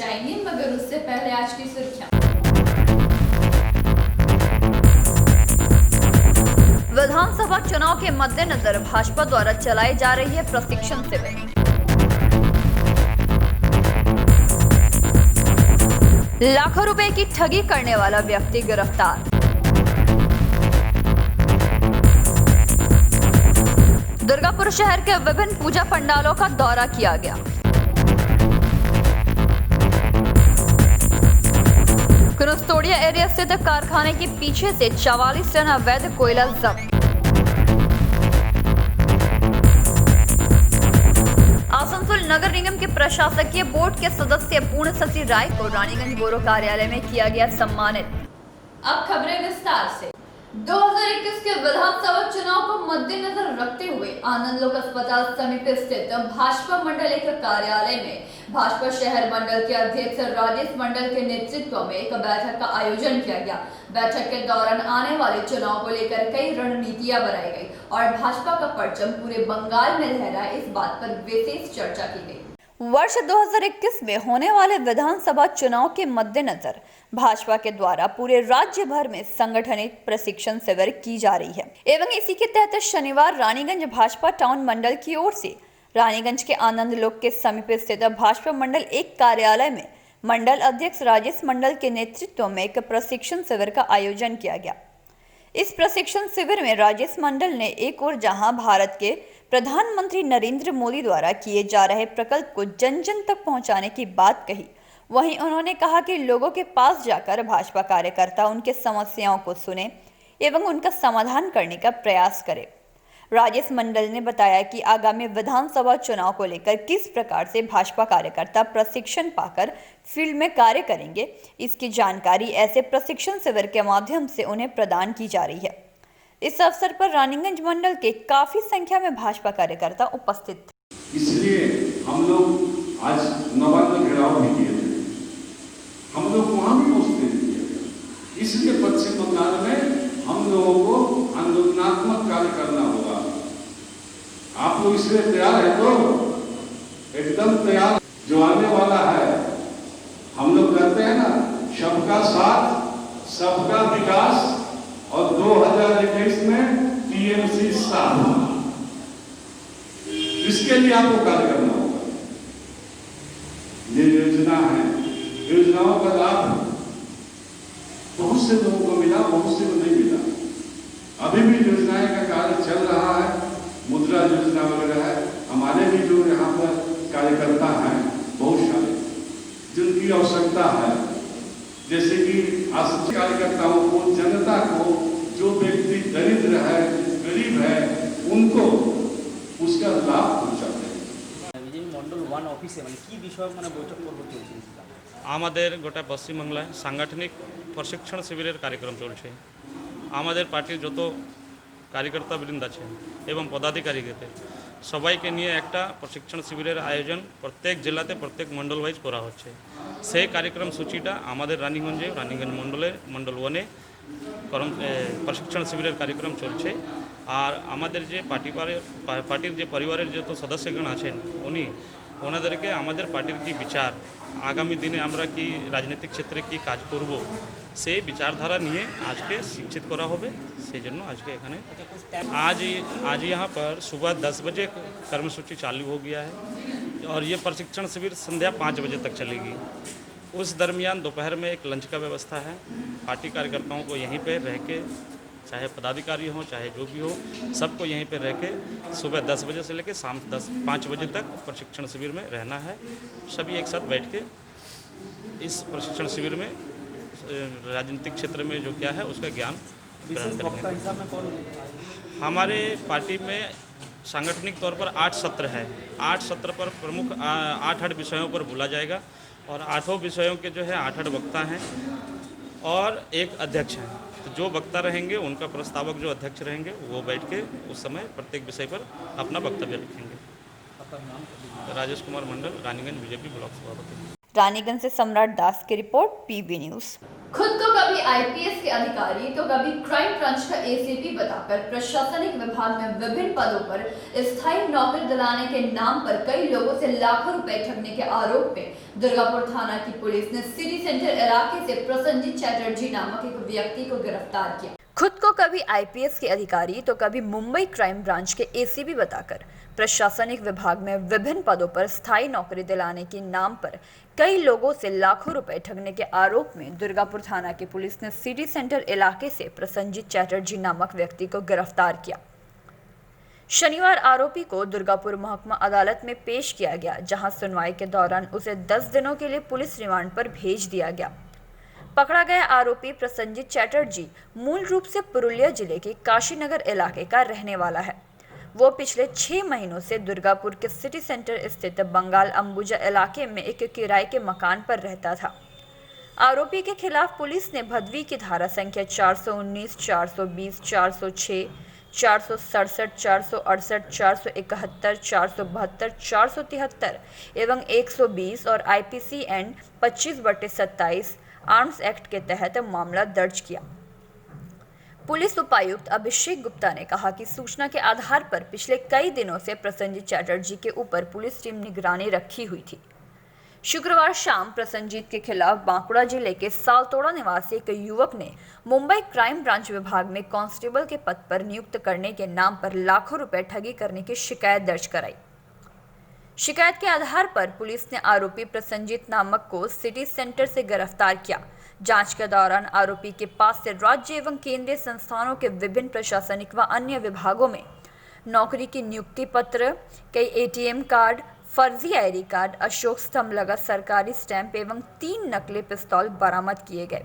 जाएंगे, मगर उससे पहले आज की सुर्खियां। विधानसभा चुनाव के मद्देनजर भाजपा द्वारा चलाई जा रही है प्रशिक्षण शिविर। लाखों रुपए की ठगी करने वाला व्यक्ति गिरफ्तार। दुर्गापुर शहर के विभिन्न पूजा पंडालों का दौरा किया गया। कुरुस्तोड़िया एरिया स्थित कारखाने के पीछे से 44 टन अवैध कोयला जब्त। आसनसोल नगर निगम के प्रशासकीय बोर्ड के सदस्य पूर्ण सचिव राय को रानीगंज बोरो कार्यालय में किया गया सम्मानित। अब खबरें विस्तार से। 2021 के विधानसभा चुनाव को मद्देनजर रखते हुए आनंद लोक अस्पताल समीप स्थित भाजपा मंडल एक कार्यालय में भाजपा शहर मंडल के अध्यक्ष राजेश मंडल के नेतृत्व में एक बैठक का आयोजन किया गया। बैठक के दौरान आने वाले चुनाव को लेकर कई रणनीतियां बनाई गई और भाजपा का परचम पूरे बंगाल में लहराए, इस बात पर विशेष चर्चा की गई। वर्ष 2021 में होने वाले विधानसभा चुनाव के मद्देनजर भाजपा के द्वारा पूरे राज्य भर में संगठनित प्रशिक्षण शिविर की जा रही है एवं इसी के तहत शनिवार रानीगंज भाजपा टाउन मंडल की ओर से रानीगंज के आनंद लोक के समीप स्थित भाजपा मंडल एक कार्यालय में मंडल अध्यक्ष राजेश मंडल के नेतृत्व में एक प्रशिक्षण शिविर का आयोजन किया गया। इस प्रशिक्षण शिविर में राजेश मंडल ने एक ओर जहां भारत के प्रधानमंत्री नरेंद्र मोदी द्वारा किए जा रहे प्रकल्प को जन जन तक पहुंचाने की बात कही, वहीं उन्होंने कहा कि लोगों के पास जाकर भाजपा कार्यकर्ता उनके समस्याओं को सुने एवं उनका समाधान करने का प्रयास करे। राजेश मंडल ने बताया कि आगामी विधानसभा चुनाव को लेकर किस प्रकार से भाजपा कार्यकर्ता प्रशिक्षण पाकर फील्ड में कार्य करेंगे, इसकी जानकारी ऐसे प्रशिक्षण शिविर के माध्यम से उन्हें प्रदान की जा रही है। इस अवसर पर रानीगंज मंडल के काफी संख्या में भाजपा कार्यकर्ता उपस्थित थे। इसलिए हम लोग आज नवाब में घेराव भी किए थे, हम लोग वहां भी पहुंचते थे। इसलिए पश्चिम बंगाल में हम लोगों को आंदोलनात्मक कार्य करना होगा। आप लोग इसलिए तैयार है तो एकदम तैयार। जो आने वाला है, हम लोग कहते हैं ना, सबका साथ सबका विकास और 2021 में टीएमसी साथ, इसके लिए आपको कार्य करना होगा। ये योजना है, योजनाओं का लाभ बहुत से लोगों को मिला, बहुत से को नहीं मिला। अभी भी योजनाएं का कार्य चल रहा है, मुद्रा योजना वगैरह है। हमारे भी जो यहाँ पर कार्यकर्ता हैं बहुत सारे, जिनकी आवश्यकता है, जैसे कि आश्रित कार्यकर्ताओं को, जनता को, जो व्यक्ति दरिद्र है, गरीब है, उनको उसका लाभ पहुंचाते हैं। मंडल वन ऑफिसे की विषय बैठक चलছে আমাদের গোটা পশ্চিমবাংলায় সাংগঠনিক প্রশিক্ষণ শিবিরের কার্যক্রম চলছে। আমাদের পার্টির যত কার্যকর্তাবৃন্দ আছে এবং পদাধিকারীদের সবাইকে নিয়ে একটা প্রশিক্ষণ শিবিরের আয়োজন প্রত্যেক জেলাতে প্রত্যেক মণ্ডল ওয়াইজ করা হচ্ছে। সেই কার্যক্রম সূচিটা আমাদের রানীগঞ্জ মণ্ডল ওয়ানে প্রশিক্ষণ শিবিরের কার্যক্রম চলছে। আর আমাদের যে পার্টির যে পরিবারের যত সদস্যগণ আছেন ওনাদেরকে আমাদের পার্টির কি বিচার, আগামী দিনে আমরা কি রাজনৈতিক ক্ষেত্রে কি কাজ করব, সেই বিচারধাरा নিয়ে আজকে শিক্ষিত করা হবে। সেই জন্য আজকে এখানে आज यहाँ पर सुबह 10 बजे कर्मसूची चालू हो गया है और ये प्रशिक्षण शिविर संध्या 5 बजे तक चलेगी। उस दरमियान दोपहर में एक लंच का व्यवस्था है। पार्टी कार्यकर्ताओं को यहीं पे रह के, चाहे पदाधिकारी हो चाहे जो भी हो, सबको यहीं पे रह के सुबह 10 बजे से लेकर शाम 5 बजे तक प्रशिक्षण शिविर में रहना है। सभी एक साथ बैठ के इस प्रशिक्षण शिविर में राजनीतिक क्षेत्र में जो क्या है उसका ज्ञान ग्रहण करेंगे। हमारे पार्टी में सांगठनिक तौर पर 8 सत्र है। 8 सत्र पर प्रमुख 8 विषयों पर बोला जाएगा और 8 विषयों के जो है 8 वक्ता हैं और एक अध्यक्ष हैं। तो जो वक्ता रहेंगे उनका प्रस्तावक जो अध्यक्ष रहेंगे वो बैठ के उस समय प्रत्येक विषय पर अपना वक्तव्य रखेंगे। राजेश कुमार मंडल, रानीगंज बीजेपी ब्लॉक सभापति। रानीगंज से सम्राट दास की रिपोर्ट, पीबी न्यूज। खुद को कभी आईपीएस के अधिकारी तो कभी क्राइम ब्रांच का एसीपी बताकर प्रशासनिक विभाग में विभिन्न पदों पर स्थायी नौकरी दिलाने के नाम पर कई लोगों से लाखों रुपए ठगने के आरोप में दुर्गापुर थाना की पुलिस ने सिटी सेंटर इलाके से प्रसन्नजीत चैटर्जी नामक एक व्यक्ति को गिरफ्तार किया। खुद को कभी आईपीएस के अधिकारी तो कभी मुंबई क्राइम ब्रांच के एसीपी बताकर प्रशासनिक विभाग में विभिन्न पदों पर स्थायी नौकरी दिलाने के नाम पर कई लोगों से लाखों रुपए ठगने के आरोप में दुर्गापुर थाना की पुलिस ने सिटी सेंटर इलाके से प्रसन्नजीत चैटर्जी नामक व्यक्ति को गिरफ्तार किया। शनिवार आरोपी को दुर्गापुर महकमा अदालत में पेश किया गया, जहां सुनवाई के दौरान उसे 10 दिनों के लिए पुलिस रिमांड पर भेज दिया गया। पकड़ा गया आरोपी प्रसन्नजीत चैटर्जी मूल रूप से पुरुलिया जिले के काशीनगर इलाके का रहने वाला है। वो पिछले 6 महीनों से दुर्गापुर के सिटी सेंटर स्थित बंगाल अंबुजा इलाके में एक किराए के मकान पर रहता था। आरोपी के खिलाफ पुलिस ने भदवी की धारा संख्या 419, 420, 406, 467, 468, 471, 472, 473 एवं 120 और IPC एंड 25/27 आर्म्स एक्ट के तहत मामला दर्ज किया। पुलिस उपायुक्त अभिषेक गुप्ता ने कहा कि सूचना के आधार पर पिछले कई दिनों से प्रसन्नजीत चैटर्जी के ऊपर पुलिस टीम निगरानी रखी हुई थी। शुक्रवार शाम प्रसन्नजीत के खिलाफ बांकुड़ा जिले के सालतोड़ा निवासी एक युवक ने मुंबई क्राइम ब्रांच विभाग में कांस्टेबल के पद पर नियुक्त करने के नाम पर लाखों रुपए ठगी करने की शिकायत दर्ज कराई। शिकायत के आधार पर पुलिस ने आरोपी प्रसन्नजीत नामक को सिटी सेंटर से गिरफ्तार किया। जांच के दौरान आरोपी के पास से राज्य एवं केंद्रीय संस्थानों के विभिन्न प्रशासनिक व अन्य विभागों में नौकरी की नियुक्ति पत्र, कई ATM कार्ड, फर्जी ID कार्ड, अशोक स्तंभ लगा सरकारी स्टैंप एवं 3 नकली पिस्तौल बरामद किए गए।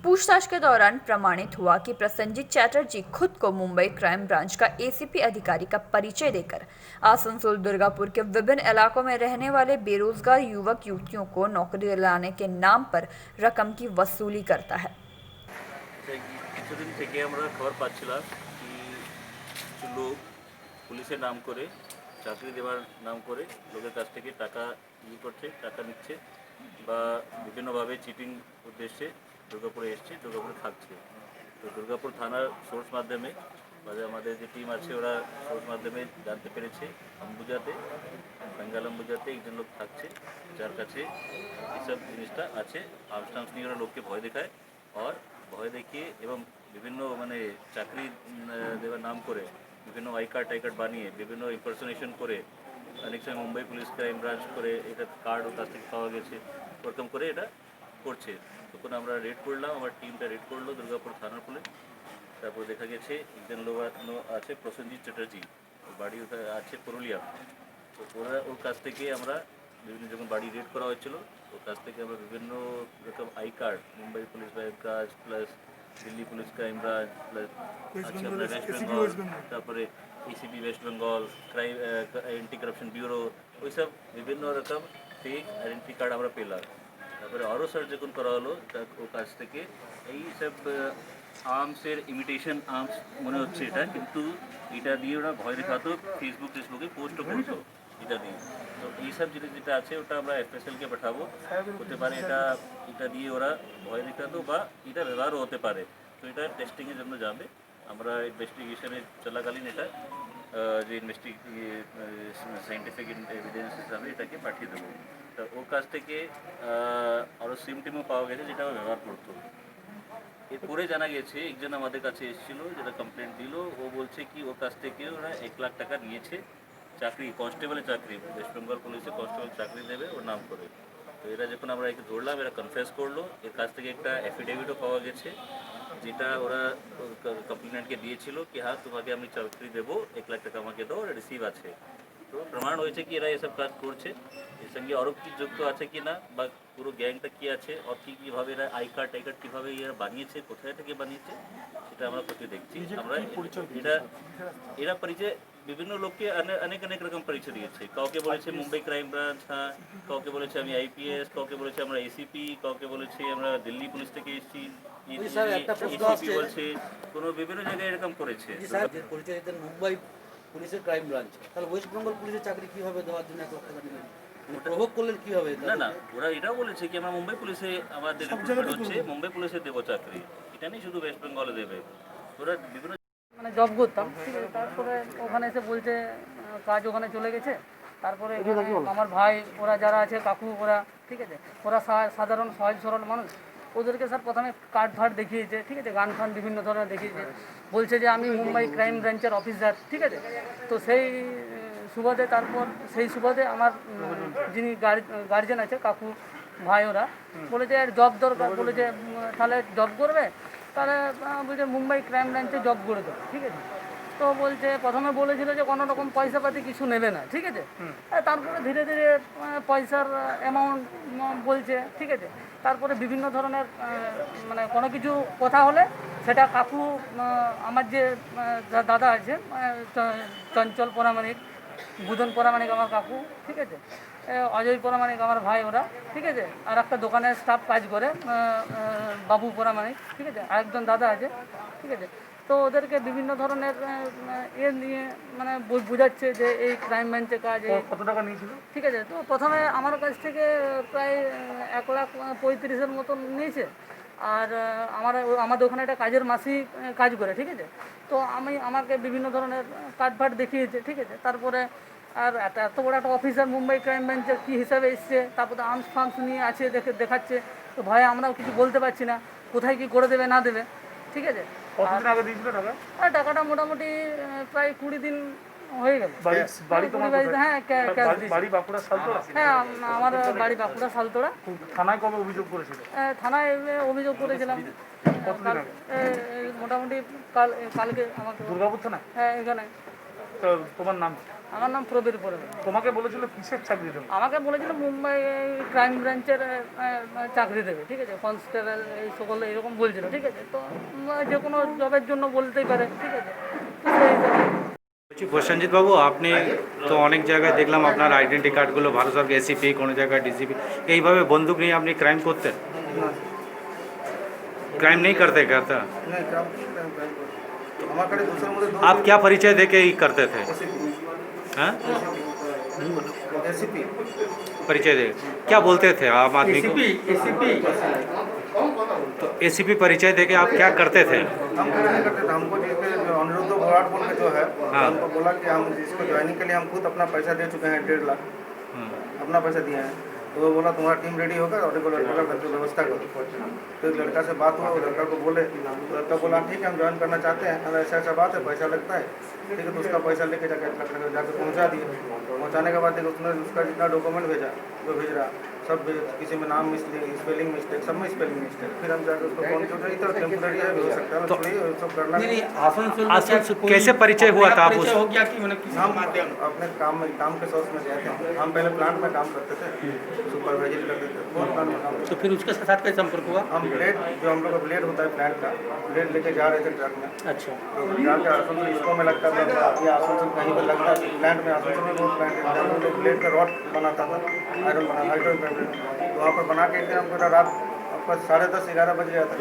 पूछताछ के दौरान प्रमाणित हुआ कि प्रसन्नजीत चैटर्जी खुद को मुंबई क्राइम ब्रांच का ACP अधिकारी का परिचय देकर आसनसोल दुर्गापुर के विभिन्न इलाकों में रहने वाले बेरोजगार युवक युवतियों को नौकरी दिलाने के नाम पर रकम की वसूली करता है। কিছুদিন থেকে আমরা খবর পাচ্ছিলাম কি কিছু লোক পুলিশের নাম করে চাকরি দেওয়ার নাম করে লোকের কাছ থেকে টাকা করছে, টাকা নিচ্ছে বা বিভিন্নভাবে চিটিং উদ্দেশ্যে দুর্গাপুরে এসছে, দুর্গাপুরে থাকছে। তো দুর্গাপুর থানার সোর্স মাধ্যমে বা আমাদের যে টিম আছে ওরা সোর্স মাধ্যমে জানতে পেরেছে অম্বুজাতে, বেঙ্গাল অম্বুজাতে একজন লোক থাকছে যার কাছে এইসব জিনিসটা আছে। আর্মস্টার্মস নিয়ে ওরা লোককে ভয় দেখায় আর ভয় দেখিয়ে এবং বিভিন্ন চাকরি দেওয়ার নাম করে বিভিন্ন আই কার্ড বানিয়ে বিভিন্ন ইম্পারসোনেশন করে অনেক সময় মুম্বাই পুলিশ ক্রাইম ব্রাঞ্চ করে এটা কার্ড ওর কাছ থেকে পাওয়া গেছে, ওরকম করে এটা করছে। তখন আমরা রেড করলাম, আমার টিমটা রেড করলো দুর্গাপুর থানার পুলিশ। তারপর দেখা গেছে একজন লোক আছে প্রসেনজিৎ চ্যাটার্জি, বাড়ি ওটা আছে পুরুলিয়া। তো ওর কাছ থেকে আমরা বিভিন্ন যখন বাড়ি রেড করা হয়েছিল ওর কাছ থেকে আমরা বিভিন্ন রকম I card, Mumbai police branch plus Delhi police crime branch plus আছে আপনার ওয়েস্ট বেঙ্গল, তারপরে ACP West Bengal crime anti corruption bureau, ওইসব বিভিন্ন রকম ফেক আইডেন্টি কার্ড আমরা পেলাম। তারপরে আরও সার্চ যখন করা হলো ওর কাছ থেকে এই সব আর্মসের ইমিটেশন আর্মস মনে হচ্ছে এটা, কিন্তু এটা দিয়ে ওরা ভয় দেখাতো, ফেসবুকে পোস্টও করতো এটা দিয়ে। তো এইসব জিনিস যেটা আছে ওটা আমরা FSLকে পাঠাবো, হতে পারে এটা দিয়ে ওরা ভয় দেখাতো বা এটা ব্যবহারও হতে পারে। তো এটা টেস্টিংয়ের জন্য যাবে, আমরা ইনভেস্টিগেশনের চলাকালীন এটা যে সাইন্টিফিক এভিডেন্স হিসাবে এটাকে পাঠিয়ে দেবো। তা ওর কাছ থেকে আরও সিমটিমও পাওয়া গেছে যেটা ব্যবহার করতো। এরপরে জানা গেছে একজন আমাদের কাছে এসেছিলো যেটা কমপ্লেন্ট দিল, ও বলছে কি ওর কাছ থেকে ওরা 1 লাখ টাকা নিয়েছে চাকরি, কনস্টেবলের চাকরি, ওয়েস্ট বেঙ্গল পুলিশে কনস্টেবল চাকরি দেবে ওর নাম করে। তো এরা যখন আমরা একে ধরলাম এরা কনফেস করলো, এর কাছ থেকে একটা অ্যাফিডেভিটও পাওয়া গেছে যেটা ওরা কমপ্লেনেন্টকে দিয়েছিল কি হ্যাঁ তোমাকে আমি চাকরি দেবো, 1 লাখ টাকা আমাকে দাও, রিসিভ আছে। তো প্রমাণ হয়েছে কি এরা এসব কাজ করছে, এর সঙ্গে আরও কি যুক্ত আছে কি না বা পুরো গ্যাংটা কী আছে আর কীভাবে এরা আই কার্ড কীভাবে এরা বানিয়েছে, কোথায় থেকে বানিয়েছে সেটা আমরা প্রতি দেখছি। আমরা এরা পরিচয় বিভিন্ন লোককে অনেক রকম পরিচয় দিয়েছে। কাউকে বলেছে মুম্বাই ক্রাইম ব্রাঞ্চ, হ্যাঁ, কাউকে বলেছে আমি IPS, কাউকে বলেছে আমরা ACP, কাউকে বলেছে আমরা দিল্লি পুলিশ থেকে এসেছি, ACP বলছে, কোনো বিভিন্ন জায়গায় এরকম করেছে। পরিচয় দিতেন মুম্বাই পুলিশের ক্রাইম ব্রাঞ্চ, তাহলে ওয়েস্ট বেঙ্গল পুলিশের চাকরি কীভাবে দেওয়ার জন্য 1 লাখ টাকা দিলেন? প্রভোগ করলেন কীভাবে? না না, ওরা এটাও বলেছে কি আমরা মুম্বাই পুলিশে আমাদের recruitment হচ্ছে, মুম্বাই পুলিশে দেবো চাকরি, এটা নেই শুধু ওয়েস্ট বেঙ্গলে দেবে। ওরা বিভিন্ন মানে জব করতাম, ঠিক আছে। তারপরে ওখানে এসে বলছে কাজ ওখানে চলে গেছে। তারপরে এখানে আমার ভাই ওরা যারা আছে কাকু ওরা, ঠিক আছে, ওরা সাধারণ সহজ সরল মানুষ, ওদেরকে স্যার প্রথমে কার্ড ফার্ড দেখিয়েছে, ঠিক আছে, গান ফান বিভিন্ন ধরনের দেখিয়েছে, বলছে যে আমি মুম্বাই ক্রাইম ব্রাঞ্চের অফিসার, ঠিক আছে। তো সেই সুবাদে তারপর সেই সুবাদে আমার যিনি গার্জেন আছে কাকু ভাই ওরা বলেছে জব দরকার, বলেছে তাহলে জব করবে, তাহলে বলছে মুম্বাই ক্রাইম ব্রাঞ্চে জব করে দেবো, ঠিক আছে। তো বলছে প্রথমে বলেছিল যে কোনো রকম পয়সাপাতি কিছু নেবে না, ঠিক আছে। তারপরে ধীরে ধীরে পয়সার অ্যামাউন্ট বলছে, ঠিক আছে। তারপরে বিভিন্ন ধরনের মানে কোনো কিছু কথা হলে সেটা কাকু আমার যে দাদা আছে চঞ্চল পরামানিক, বুধন পরামানিক আমার কাকু, ঠিক আছে, অজয় পরামানিক আমার ভাই ওরা, ঠিক আছে। আর একটা দোকানের স্টাফ কাজ করে বাবু পরামানিক, ঠিক আছে, আরেকজন দাদা আছে, ঠিক আছে। তো ওদেরকে বিভিন্ন ধরনের নিয়ে মানে বোঝাচ্ছে যে এই ক্রাইম ব্রাঞ্চে কাজ। কত টাকা নিয়েছিল, ঠিক আছে। তো প্রথমে আমার কাছ থেকে প্রায় 1,35,000 মতন নিয়েছে। আর আমাদের ওখানে একটা কাজের মাসি কাজ করে, ঠিক আছে। তো আমাকে বিভিন্ন ধরনের কার্ড ফার্ড দেখিয়েছে, ঠিক আছে। তারপরে আর এত বড় একটা অফিসার মুম্বাই ক্রাইম ব্রাঞ্চের কী হিসাবে এসছে, তারপরে আর্মস ফার্মস নিয়ে আছে দেখাচ্ছে। তো ভয়ে আমরাও কিছু বলতে পারছি না কোথায় কী করে দেবে না দেবে, ঠিক আছে। কতদিন আগে দিয়েছিল টাকা? আর টাকাটা মোটামুটি প্রায় 20 দিন হয়ে গেল। হ্যাঁ, হ্যাঁ, আমার বাড়ি বাঁকুড়া সালতোড়া। থানায় কবে অভিযোগ করেছিল? থানায় অভিযোগ করেছিলাম মোটামুটি কালকে। আমাকে দুর্গাপুর থানায়? হ্যাঁ, এখানে। তোমার নাম? আমার নাম প্রবীর পরে। তোমাকে বলেছিল কিসের চাকরি দেবে? আমাকে বলেছিল মুম্বাই ক্রাইম ব্রাঞ্চের চাকরি দেবে, ঠিক আছে, কনস্টেবল এই সকল এরকম বলছিল, ঠিক আছে। তো যে কোনো জবের জন্য বলতেই পারে, ঠিক আছে। তো সেই হিসাবে প্রসেনজিৎ বাবু, আপনি তো অনেক জায়গায় দেখলাম আপনার আইডেন্টি কার্ডগুলো ভারত সরকার এসিপি, কোনো জায়গায় ডিসিপি, এইভাবে বন্দুক নিয়ে আপনি ক্রাইম করতেন? क्राइम नहीं करते क्या था? नहीं, क्राइम आप क्या परिचय दे के ही करते थे? हाँ, एसीपी परिचय दे क्या बोलते थे आम आदमी को? तो एसीपी परिचय दे के आप क्या करते थे? हम नहीं करते थे। हमको जिसके अनुरुद्ध बोराट बोल के जो है, हाँ। हमको बोला कि हम इसको ज्वाइनिंग के लिए हम खुद अपना पैसा दे चुके हैं, 1.5 लाख अपना पैसा दिए हैं। तो वो बोला तुम्हारा टीम रेडी होगा और देखो लड़का का व्यवस्था करो। तो एक लड़का से बात हुआ, लड़का को बोले, लड़का बोला ठीक है हम ज्वाइन करना चाहते हैं, अगर ऐसा ऐसा बात है, पैसा लगता है, ठीक है। तो उसका पैसा लेके जाकर 1 लाख जाकर पहुँचा दिए। पहुँचाने के बाद देखो उसने उसका जितना डॉक्यूमेंट भेजा जो भेज रहा सब किसी में नाम मिस्टेक, स्पेलिंग मिस्टेक, सब में स्पेलिंग मिस्टेक। फिर हम जाकर उसको फोन कर रही था, टेम्पोररी है, हो सकता है सब करना। कैसे परिचय हुआ था आप उस? हम अपने काम के सोर्स में गए थे। हम पहले प्लांट में काम करते थे, सुपरवाइजर करते थे, बहुत प्लांट में काम करते थे। तो फिर उसके साथ कैसे संपर्क हुआ? हम ब्लेड, जो हम लोग का ब्लेड होता है प्लांट का, ब्लेड लेके जा रहे थे ट्रक में। अच्छा, तो जाकर आसनसोल इसको में लगता था, ये आसनसोल कहीं पर लगता है प्लांट में, आसनसोल में बहुत प्लांट है, तो ब्लेड का रॉड बनाता था, आयरन बना, हाइड्रोजन। तो वहाँ पर बना के फिर हमको रात आपका 10:30-11 बज गया था।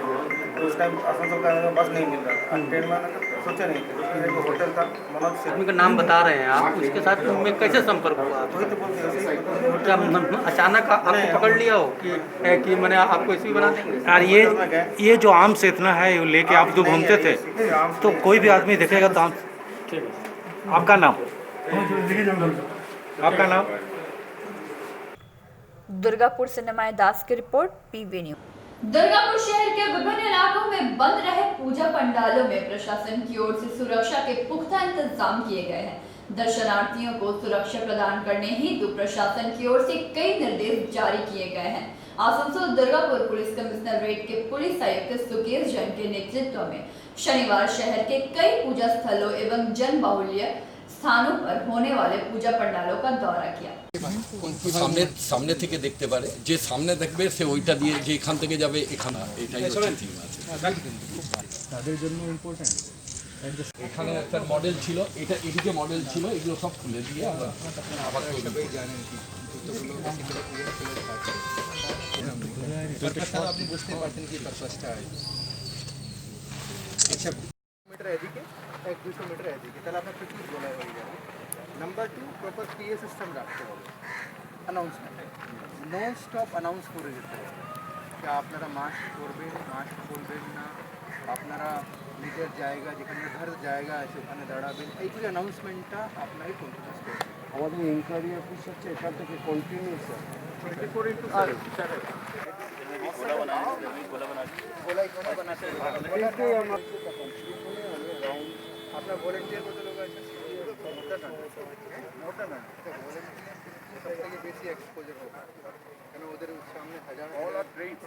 तो उस टाइम आसनसोल का बस नहीं मिल रहा था, ट्रेन में सोचे नहीं थे। एक होटल था मनोज से, आदमी का नाम बता रहे हैं आप, उसके साथ में कैसे संपर्क हुआ? वही तो बोलते हैं, क्या अचानक आपको पकड़ लिया हो कि मैंने आपको ऐसे ही बना देंगे? यार ये जो आर्म्स इतना है ये लेके आप जो घूमते थे, तो कोई भी आदमी देखेगा तो आपका नाम? आपका नाम? दुर्गापुर से निमाय दास की रिपोर्ट, पीवी न्यूज। दुर्गापुर शहर के विभिन्न इलाकों में बंद रहे पूजा पंडालों में प्रशासन की ओर से सुरक्षा के पुख्ता इंतजाम किए गए हैं। दर्शनार्थियों को सुरक्षा प्रदान करने हेतु प्रशासन की ओर से कई निर्देश जारी किए गए हैं। आसनसोल दुर्गापुर पुलिस कमिश्नरेट के पुलिस आयुक्त सुकेश जैन के नेतृत्व में शनिवार शहर के कई पूजा स्थलों एवं जनबाहुल्य स्थानों पर होने वाले पूजा पंडालों का दौरा किया। সামনে থেকে দেখতে পারে, যে সামনে দেখবে সে ওইটা দিয়ে, যে এখান থেকে যাবে এখানে, এটাই হচ্ছে থিম আছে তাদের জন্য ইম্পর্টেন্ট। এখানে একটা মডেল ছিল, এটা এদিকে মডেল ছিল, এগুলো সব খুলে দিয়ে আমরা আবার আপনি বুঝতে পারছেন কি পারপাসটা আচ্ছা মিটার এদিকে 1-200 মিটার এদিকে, তাহলে আপনার পিকনিক বলা হয়ে যাবে। নাম্বার 2 প্রপার পিএ সিস্টেম রাখতে হবে। অ্যানাউন্সমেন্ট নন স্টপ অ্যানাউন্স করে যেতে হবে যে আপনারা মাস্ক করবেন মাস্ক করবেন না, আপনারা নিজের জায়গা যেখানে ঘর জায়গা আছে ওখানে দাঁড়াবেন, এইগুলি অ্যানাউন্সমেন্টটা আপনাকে কন্টিনিউস করবেন। আমাদের ইনকোয়ারি অফিস হচ্ছে এখান থেকে কন্টিনিউ স্যার আপনার ভলেন্টিয়ার কত লোক আছে? মোটা না সব থেকে বেশি এক্সপোজার হবে, কেন ওদের সামনে হাজার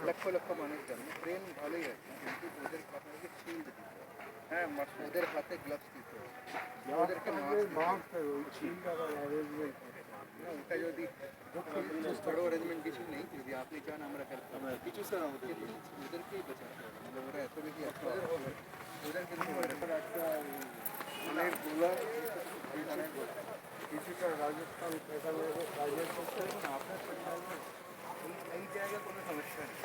লক্ষ লক্ষ মানুষ যাবে। ট্রেন ভালোই আছে কিন্তু ওদের আপনাকে শিল্ড দিতে হবে, হ্যাঁ ওদের হাতে গ্লাভস দিতে হবে, ওদেরকে ওটা যদি বড় অ্যারেঞ্জমেন্ট কিছু নেই, যদি আপনি চান আমরা হেল্প করবো কিছু স্যার কিন্তু ওদেরকেই বাঁচাতে হবে, মানে ওরা এত বেশি এক্সপোজার হবে ওদের কিন্তু একটা অনেকগুলো কিছুটা রাজস্থান সেখানে কাজের করতে হবে না আপনার এই জায়গায় কোনো সমস্যা নেই,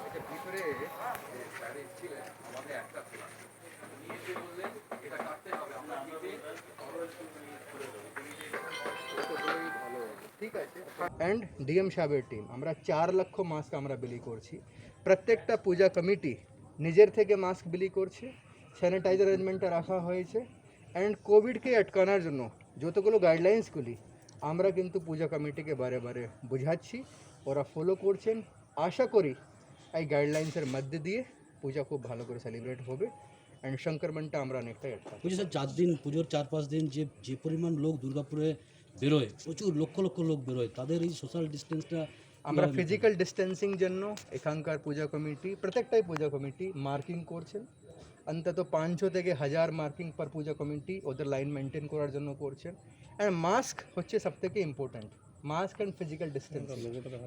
এটা ভিতরে গাড়ি ছিলেন আমাদের একটা খোলা নিয়ে বললেন এটা কাটতে হবে আমরা নিজে ভালো ঠিক আছে। অ্যান্ড ডিএম সাহেবের টিম আমরা 4 লক্ষ মাস্ক আমরা বিলি করছি, প্রত্যেকটা পূজা কমিটি নিজের থেকে মাস্ক বিলি করছে, স্যানিটাইজার অ্যারেঞ্জমেন্টটা রাখা হয়েছে। অ্যান্ড কোভিডকে আটকানোর জন্য যতগুলো গাইডলাইন্সগুলি আমরা কিন্তু পূজা কমিটিকে বারে বারে বোঝাচ্ছি, ওরা ফলো করছেন। আশা করি এই গাইডলাইন্সের মধ্যে দিয়ে পূজা খুব ভালো করে সেলিব্রেট হবে অ্যান্ড সংক্রমণটা আমরা অনেকটাই আটকাবো। পুজো স্যার 4 দিন পুজোর 4-5 দিন যে পরিমাণ লোক দুর্গাপুরে বেরোয়, প্রচুর লক্ষ লক্ষ লোক বেরোয়, তাদের এই সোশ্যাল ডিস্টেন্সটা আমরা ফিজিক্যাল ডিস্টেন্সিং জন্য এখানকার পূজা কমিটি প্রত্যেকটাই পূজা কমিটি মার্কিং করছেন, অন্তত 500 থেকে 1000 মার্কিং পার পূজা কমিটি ওদের লাইন মেনটেন করার জন্য করছেন। অ্যান্ড মাস্ক হচ্ছে সবথেকে important, mask and physical distancing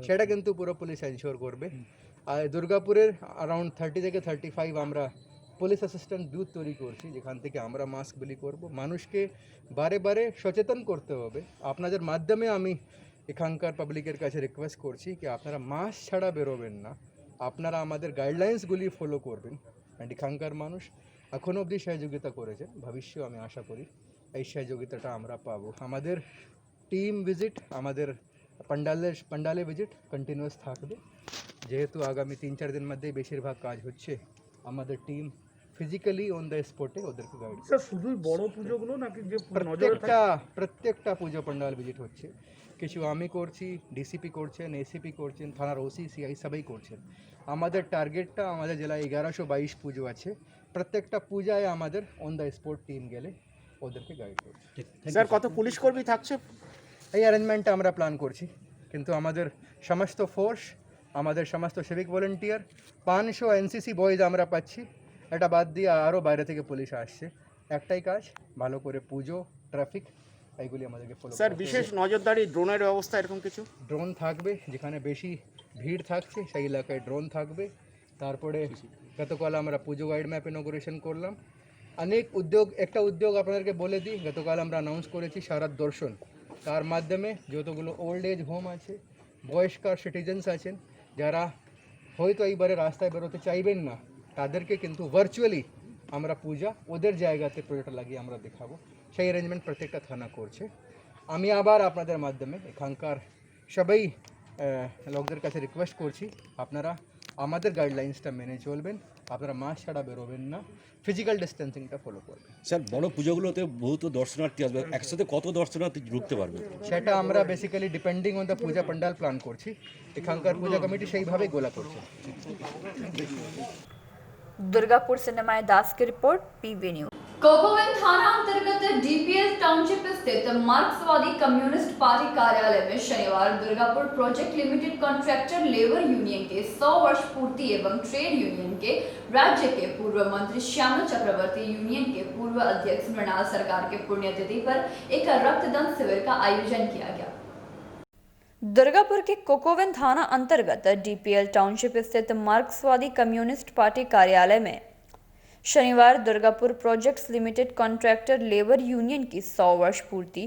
সেটা কিন্তু পুরো পুলিশ এনশিওর করবে। আর দুর্গাপুরের অ্যারাউন্ড 30 থেকে 35 আমরা পুলিশ অ্যাসিস্ট্যান্ট বুথ তৈরি করছি, যেখান থেকে আমরা মাস্ক বিলি করব। মানুষকে বারে বারে সচেতন করতে হবে। আপনাদের মাধ্যমে আমি এখানকার পাবলিকের কাছে রিকোয়েস্ট করছি কি আপনারা মাস্ক ছাড়া বেরোবেন না, আপনারা আমাদের গাইডলাইন্সগুলি ফলো করবেন। অ্যান্ড এখানকার মানুষ এখনও অবধি সহযোগিতা করেছেন, ভবিষ্যে আমি আশা করি এই সহযোগিতাটা আমরা পাবো। আমাদের টিম ভিজিট, আমাদের পান্ডালে ভিজিট কন্টিনিউয়াস থাকবে, যেহেতু আগামী 3-4 দিন মধ্যেই বেশিরভাগ কাজ হচ্ছে। আমাদের টিম ফিজিক্যালি অন দ্য স্পটে ওদেরকে গাইড স্যার শুধুই বড় পুজোগুলো নাকি যে প্রত্যেকটা পুজো পান্ডাল ভিজিট হচ্ছে, কিছু আমি করছি, ডিসিপি করছেন, এসিপি করছেন, থানার ওসি সিআই সবাই করছেন। আমাদের টার্গেটটা আমাদের জেলায় 1122 পুজো আছে, প্রত্যেকটা পূজায় আমাদের অন দ্য স্পট টিম গেলে ওদেরকে গাইড করছে। স্যার কত পুলিশ কর্মী থাকছে? এই অ্যারেঞ্জমেন্টটা আমরা প্ল্যান করছি, কিন্তু আমাদের সমস্ত ফোর্স, আমাদের সমস্ত সিভিক ভলেন্টিয়ার, 500 এনসিসি বয়েজ আমরা পাচ্ছি, এটা বাদ দিয়ে আরও বাইরে থেকে পুলিশ আসছে। একটাই কাজ, ভালো করে পুজো, ট্রাফিক এইগুলি আমাদেরকে ফলো। স্যার বিশেষ নজরদারি ড্রোনের ব্যবস্থা এরকম কিছু? ড্রোন থাকবে, যেখানে বেশি ভিড় থাকছে সেই এলাকায় ড্রোন থাকবে। তারপরে গতকাল আমরা পুজো গাইড ম্যাপ ইনঅগুরেশন করলাম। অনেক একটা উদ্যোগ আপনাদেরকে বলে দিই, গতকাল আমরা অ্যানাউন্স করেছি শারদ দর্শন, তার মাধ্যমে যতগুলো ওল্ড এজ হোম আছে, বয়স্কার সিটিজেন্স আছেন, যারা হয়তো এইবারে রাস্তায় বেরোতে চাইবেন না, তাদেরকে কিন্তু ভার্চুয়ালি আমরা পূজা ওদের জায়গাতে প্রজেক্ট লাগিয়ে আমরা দেখাবো। সেই অ্যারেঞ্জমেন্ট প্রত্যেকটা থানা করছে। আমি আবার আপনাদের মাধ্যমে এখানকার সবাই লোকদের কাছে রিকোয়েস্ট করছি, আপনারা আমাদের গাইডলাইন্সটা মেনে চলবেন, আপনারা মাস্ক ছাড়া বেরোবেন না, ফিজিক্যাল ডিস্টেন্সিংটা ফলো করবেন। স্যার বড় পুজোগুলোতে বহুত দর্শনার্থী আসবে, একসাথে কত দর্শনার্থী ঢুকতে পারবে? সেটা আমরা basically depending on the Puja pandal plan করছি, এখানকার পূজা কমিটি সেইভাবেই গোলা করছে। दुर्गापुर से निमाय दास की रिपोर्ट, पीवी न्यूज। कोकोवेन थाना अंतर्गत डीपीएल टाउनशिप स्थित मार्क्सवादी कम्युनिस्ट पार्टी कार्यालय में शनिवार Durgapur project limited contractor labour union के 100 वर्ष पूर्ति एवं ट्रेड यूनियन के राज्य के पूर्व मंत्री श्यामल चक्रवर्ती, यूनियन के पूर्व अध्यक्ष मृणाल सरकार के पुण्यतिथि पर एक रक्तदान शिविर का आयोजन किया गया। दुर्गापुर के कोकोवेन थाना अंतर्गत डीपीएल टाउनशिप स्थित मार्क्सवादी कम्युनिस्ट पार्टी कार्यालय में शनिवार Durgapur projects limited contractor labour union की 100 वर्ष पूर्ति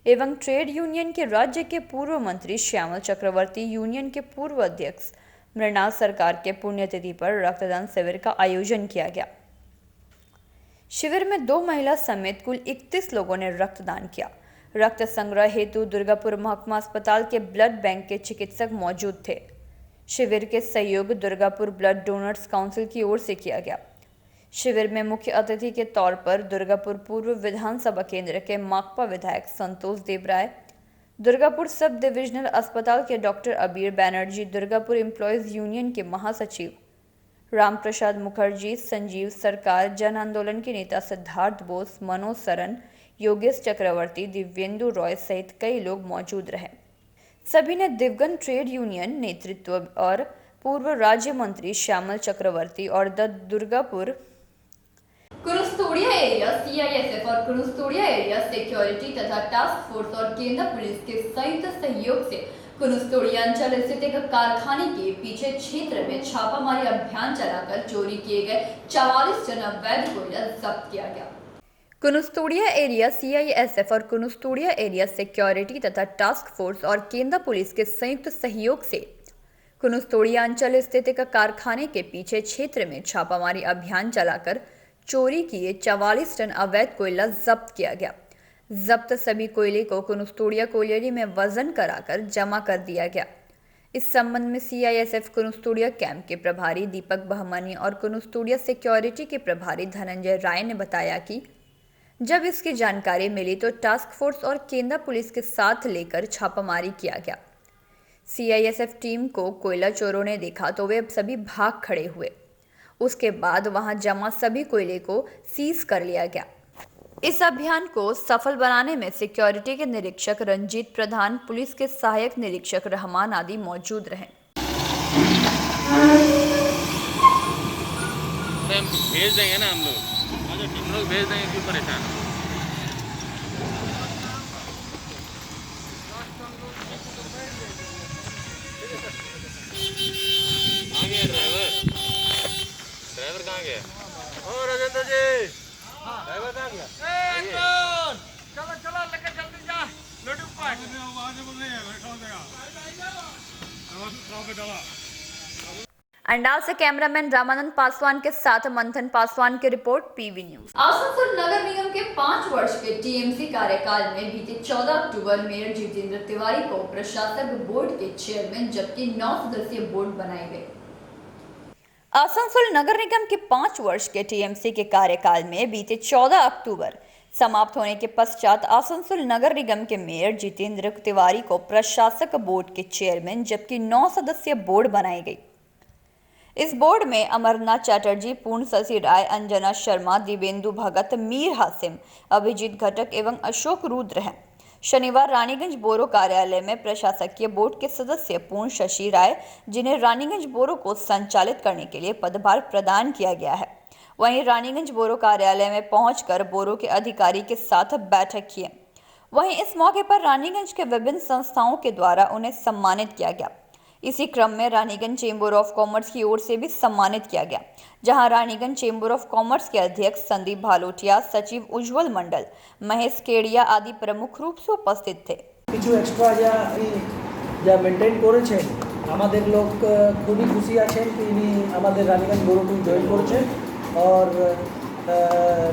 एवं ट्रेड यूनियन के राज्य के पूर्व मंत्री श्यामल चक्रवर्ती, यूनियन के पूर्व अध्यक्ष मृणाल सरकार के पुण्यतिथि पर रक्तदान शिविर का आयोजन किया गया। शिविर में 2 महिला समेत कुल 31 लोगों ने रक्तदान किया। रक्त संग्रह हेतु दुर्गापुर महकुमा अस्पताल के ब्लड बैंक के चिकित्सक मौजूद थे। शिविर के सहयोग दुर्गापुर ब्लड डोनर्स काउंसिल की ओर से किया गया। शिविर में मुख्य अतिथि के तौर पर दुर्गापुर पूर्व विधानसभा केंद्र के माकपा विधायक संतोष देवराय, दुर्गापुर सब डिविजनल अस्पताल के डॉक्टर अबीर बैनर्जी, दुर्गापुर एम्प्लॉयज यूनियन के महासचिव राम प्रसाद मुखर्जी, संजीव सरकार, जन आंदोलन के नेता सिद्धार्थ बोस, मनोज सरन, योगेश चक्रवर्ती, दिव्येंदु रॉय सहित कई लोग मौजूद रहे। सभी ने दिवगन ट्रेड यूनियन नेतृत्व और पूर्व राज्य मंत्री श्यामल चक्रवर्ती और दुर्गापुर कुरुस्तोड़िया एरिया CISF और कुरुस्तोड़िया एरिया सिक्योरिटी तथा टास्क फोर्स और केंद्र पुलिस के संयुक्त सहयोग से कुरुस्तोड़िया अंचल स्थित एक कारखाने के पीछे क्षेत्र में छापामारी अभियान चलाकर चोरी किए गए 44 टन अवैध कोयला जब्त किया गया। कुनुस्तोड़िया एरिया CISF और कुनुस्तोड़िया एरिया सिक्योरिटी तथा टास्क फोर्स और केंद्र पुलिस के संयुक्त सहयोग से कुनुस्तोड़िया अंचल स्थित एक कारखाने के पीछे क्षेत्र में छापामारी अभियान चलाकर चोरी किए 44 टन अवैध कोयला जब्त किया गया। जब्त सभी कोयले को कुनुस्तोड़िया कोयलेरी में वजन कराकर जमा कर दिया गया। इस संबंध में CISF कुनुस्तोड़िया कैंप के प्रभारी दीपक बहमनी और कुनुस्तोड़िया सिक्योरिटी के प्रभारी धनंजय राय ने बताया कि जब इसकी जानकारी मिली तो टास्क फोर्स और केंद्र पुलिस के साथ लेकर छापामारी किया गया। CISF टीम को कोयला चोरों ने देखा तो वे सभी भाग खड़े हुए। उसके बाद वहां जमा सभी कोयले को सीज कर लिया गया। इस अभियान को सफल बनाने में सिक्योरिटी के निरीक्षक रंजीत प्रधान, पुलिस के सहायक निरीक्षक रहमान आदि मौजूद रहे। भेज देंगे ना हम लोग भेज देंगे, क्यों परेशान। ड्राइवर कहाँ गया? ओ राजेंद्र जी, ड्राइवर कहाँ गया? चलो चलो लेके जल्दी जा, लोडी ऊपर। अंडाल से कैमरामैन रामानंद पासवान के साथ मंथन पासवान की रिपोर्ट, PV न्यूज। आसनसोल नगर निगम के 5 वर्ष के TMC कार्यकाल में बीते 14 अक्टूबर मेयर जितेंद्र तिवारी को प्रशासक बोर्ड के चेयरमैन जबकि 9 सदस्यीय बोर्ड बनाए गए। आसनसोल नगर निगम के 5 वर्ष के TMC के कार्यकाल में बीते 14 अक्टूबर समाप्त होने के पश्चात आसनसोल नगर निगम के मेयर जितेंद्र तिवारी को प्रशासक बोर्ड के चेयरमैन जबकि 9 सदस्यीय बोर्ड बनाई गई। इस बोर्ड में अमरनाथ चैटर्जी, पूर्ण शशि राय, अंजना शर्मा, दिवेंदु भगत, मीर हासिम, अभिजीत घटक एवं अशोक रुद्र हैं। शनिवार रानीगंज बोरो कार्यालय में प्रशासकीय बोर्ड के सदस्य पूर्ण शशि राय, जिन्हें रानीगंज बोरो को संचालित करने के लिए पदभार प्रदान किया गया है, वहीं रानीगंज बोरो कार्यालय में पहुंचकर बोरो के अधिकारी के साथ बैठक किए। वहीं इस मौके पर रानीगंज के विभिन्न संस्थाओं के द्वारा उन्हें सम्मानित किया गया। इसी क्रम में रानीगंज चेंबर ऑफ कॉमर्स की ओर से भी सम्मानित किया गया, जहां रानीगंज चेंबर ऑफ कॉमर्स के अध्यक्ष संदीप भालोटिया, सचिव उज्जवल मंडल, महेश केड़िया आदि प्रमुख रूप से उपस्थित थे। কিছু এক্সট্রা যা মেনটেন করেছেন, আমাদের লোক খুবই খুশি আছেন कि ইনি আমাদের রানীগঞ্জ বড়টু জয়েন করেছেন। और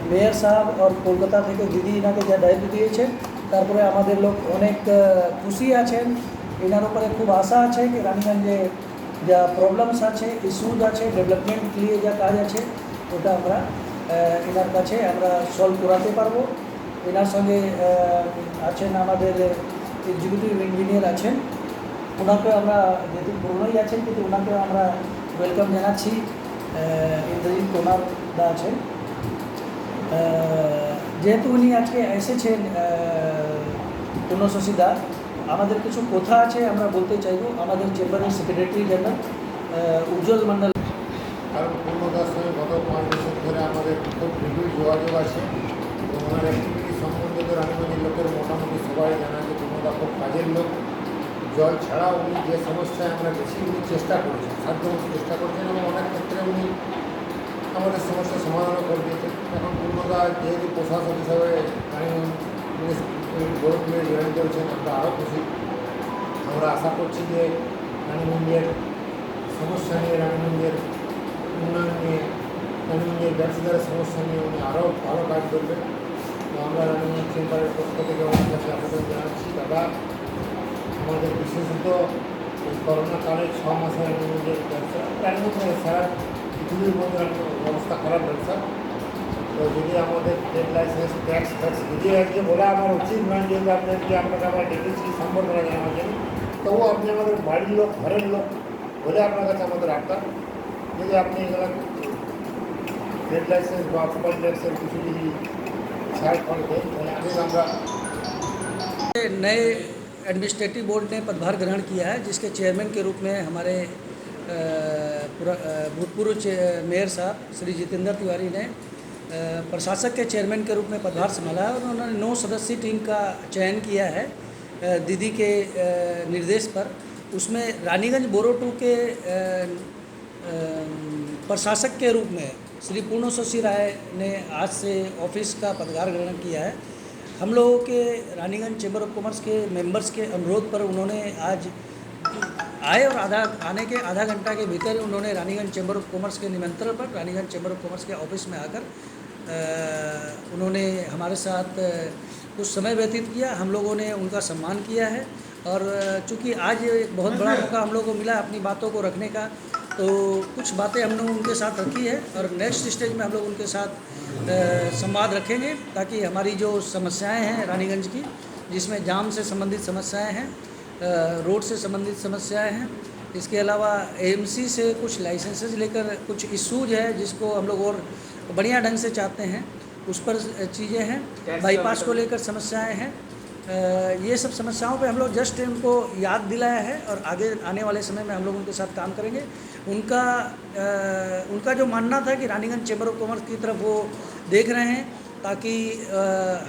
মেয়র সাহেব और কলকাতা থেকে দিদি ইনাকে যা দায়িত্ব দিয়েছেন, তারপরে আমাদের লোক অনেক খুশি আছেন। এনার উপরে খুব আশা আছে कि রানীগঞ্জে যা প্রবলেমস আছে, ইস্যুজ আছে, ডেভেলপমেন্ট নিয়ে যা কাজ আছে, ওটা আমরা এনার কাছে আমরা সলভ করাতে পারবো। এনার সঙ্গে আছেন আমাদের এক্সিকিউটিভ ইঞ্জিনিয়ার আছেন, ওনাকে আমরা যেহেতু পুরনোই আছেন কিন্তু ওনাকে আমরা ওয়েলকাম জানাচ্ছি। ইন্দ্রজিৎ কুমার দা আছেন, যেহেতু উনি আজকে এসেছেন পূর্ণশশী দা, আমাদের কিছু কথা আছে আমরা বলতে চাইব। আমাদের চেম্বারের সেক্রেটারি জেনারেল উজ্জ্বল মণ্ডল, কারণ পূর্ণদার সঙ্গে গত 5 বছর ধরে আমাদের খুব নিবিড় যোগাযোগ আছে এবং ওনার অ্যাক্টিভিটি সম্বন্ধে তো রানীগঞ্জের লোকের মোটামুটি সবাই জানা যে পূর্ণদা খুব কাজের লোক। জল ছাড়া উনি যে সমস্যায় আমরা বেশি উনি চেষ্টা করেছেন, সাধ্যমতো চেষ্টা করেছেন এবং অনেক ক্ষেত্রে উনি আমাদের সমস্যার সমাধানও করে দিয়েছেন। এখন পূর্ণদা যেহেতু প্রশাসক হিসাবে রানীগঞ্জ গৌরবপুরে জয়েন করেছেন, আমরা আরও খুশি। আমরা আশা করছি যে রানীগঞ্জের সমস্যা নিয়ে, রানীগঞ্জের উন্নয়ন নিয়ে, রানীগঞ্জের ব্যবসাদারের সমস্যা নিয়ে উনি আরও ভালো কাজ করবেন। আমরা রানিং চেম্বারের পক্ষ থেকে ওনার কাছে আবেদন জানাচ্ছি, দাদা আমাদের বিশেষত এই করোনাকালে 6 মাসের আমাদের ব্যবসা প্রায় সারা পৃথিবীর মধ্যে অবস্থা খারাপ ব্যবসা। তো যদি আমাদের ট্রেড লাইসেন্স ট্যাক্স ফ্যাক্স যদি আজকে বলা আমার উচিত নয়, যেহেতু আপনাকে আমরা ডেকেছি সম্বর্ধনা জানার জন্য, তবুও আপনি আমাদের বাড়ির লোক ঘরের লোক বলে আপনার কাছে আমাদের আবদার, যদি আপনি এগুলো ট্রেড লাইসেন্স বা অকুপাল ট্যাক্সের কিছু যদি ছাড় করে দেন তাহলে আগে আমরা। नए एडमिनिस्ट्रेटिव बोर्ड ने पदभार ग्रहण किया है, जिसके चेयरमैन के रूप में हमारे भूतपूर्व मेयर साहब श्री जितेंद्र तिवारी ने प्रशासक के चेयरमैन के रूप में पदभार संभाला है और उन्होंने 9 सदस्यीय टीम का चयन किया है दीदी के निर्देश पर। उसमें रानीगंज बोरो 2 के प्रशासक के रूप में श्री पूर्णशोषी राय ने आज से ऑफिस का पदभार ग्रहण किया है। हम लोगों के रानीगंज चैम्बर ऑफ कॉमर्स के मेंबर्स के अनुरोध पर उन्होंने आज आए और आने के आधा घंटा के भीतर उन्होंने रानीगंज चैम्बर ऑफ कॉमर्स के निमंत्रण पर रानीगंज चैम्बर ऑफ कॉमर्स के ऑफिस में आकर उन्होंने हमारे साथ कुछ समय व्यतीत किया। हम लोगों ने उनका सम्मान किया है और चूँकि आज एक बहुत बड़ा मौका हम लोगों को मिला अपनी बातों को रखने का, तो कुछ बातें हमने उनके साथ रखी है और नेक्स्ट स्टेज में हम लोग उनके साथ संवाद रखेंगे, ताकि हमारी जो समस्याएं हैं रानीगंज की, जिसमें जाम से संबंधित समस्याएं हैं, रोड से संबंधित समस्याएं हैं, इसके अलावा एएमसी से कुछ लाइसेंसेस लेकर कुछ इशूज है जिसको हम लोग और बढ़िया ढंग से चाहते हैं, उस पर चीज़ें हैं। बाईपास को लेकर समस्याएं हैं। ये सब समस्याओं पे हम लोग जस्ट उनको याद दिलाया है और आगे आने वाले समय में हम लोग उनके साथ काम करेंगे। उनका जो मानना था कि रानीगंज चैम्बर ऑफ कॉमर्स की तरफ वो देख रहे हैं ताकि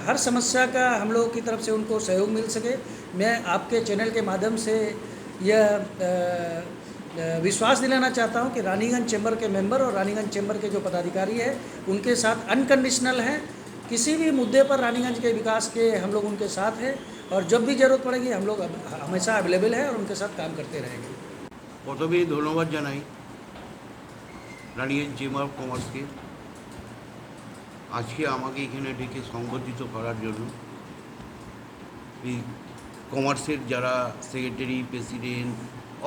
हर समस्या का हम लोगों की तरफ से उनको सहयोग मिल सके। मैं आपके चैनल के माध्यम से यह विश्वास दिलाना चाहता हूं कि रानीगंज चैम्बर के मेंबर और रानीगंज चैम्बर के जो पदाधिकारी हैं उनके साथ अनकंडीशनल हैं। किसी भी मुद्दे पर रानीगंज के विकास के हम लोग उनके साथ हैं और जब भी ज़रूरत पड़ेगी हम लोग हमेशा अवेलेबल हैं और उनके साथ काम करते रहेंगे। প্রথমেই ধন্যবাদ জানাই রানিগঞ্জ চেম্বার অফ কমার্সকে আজকে আমাকে এখানে ডেকে সংবর্ধিত করার জন্য। এই কমার্সের যারা সেক্রেটারি, প্রেসিডেন্ট,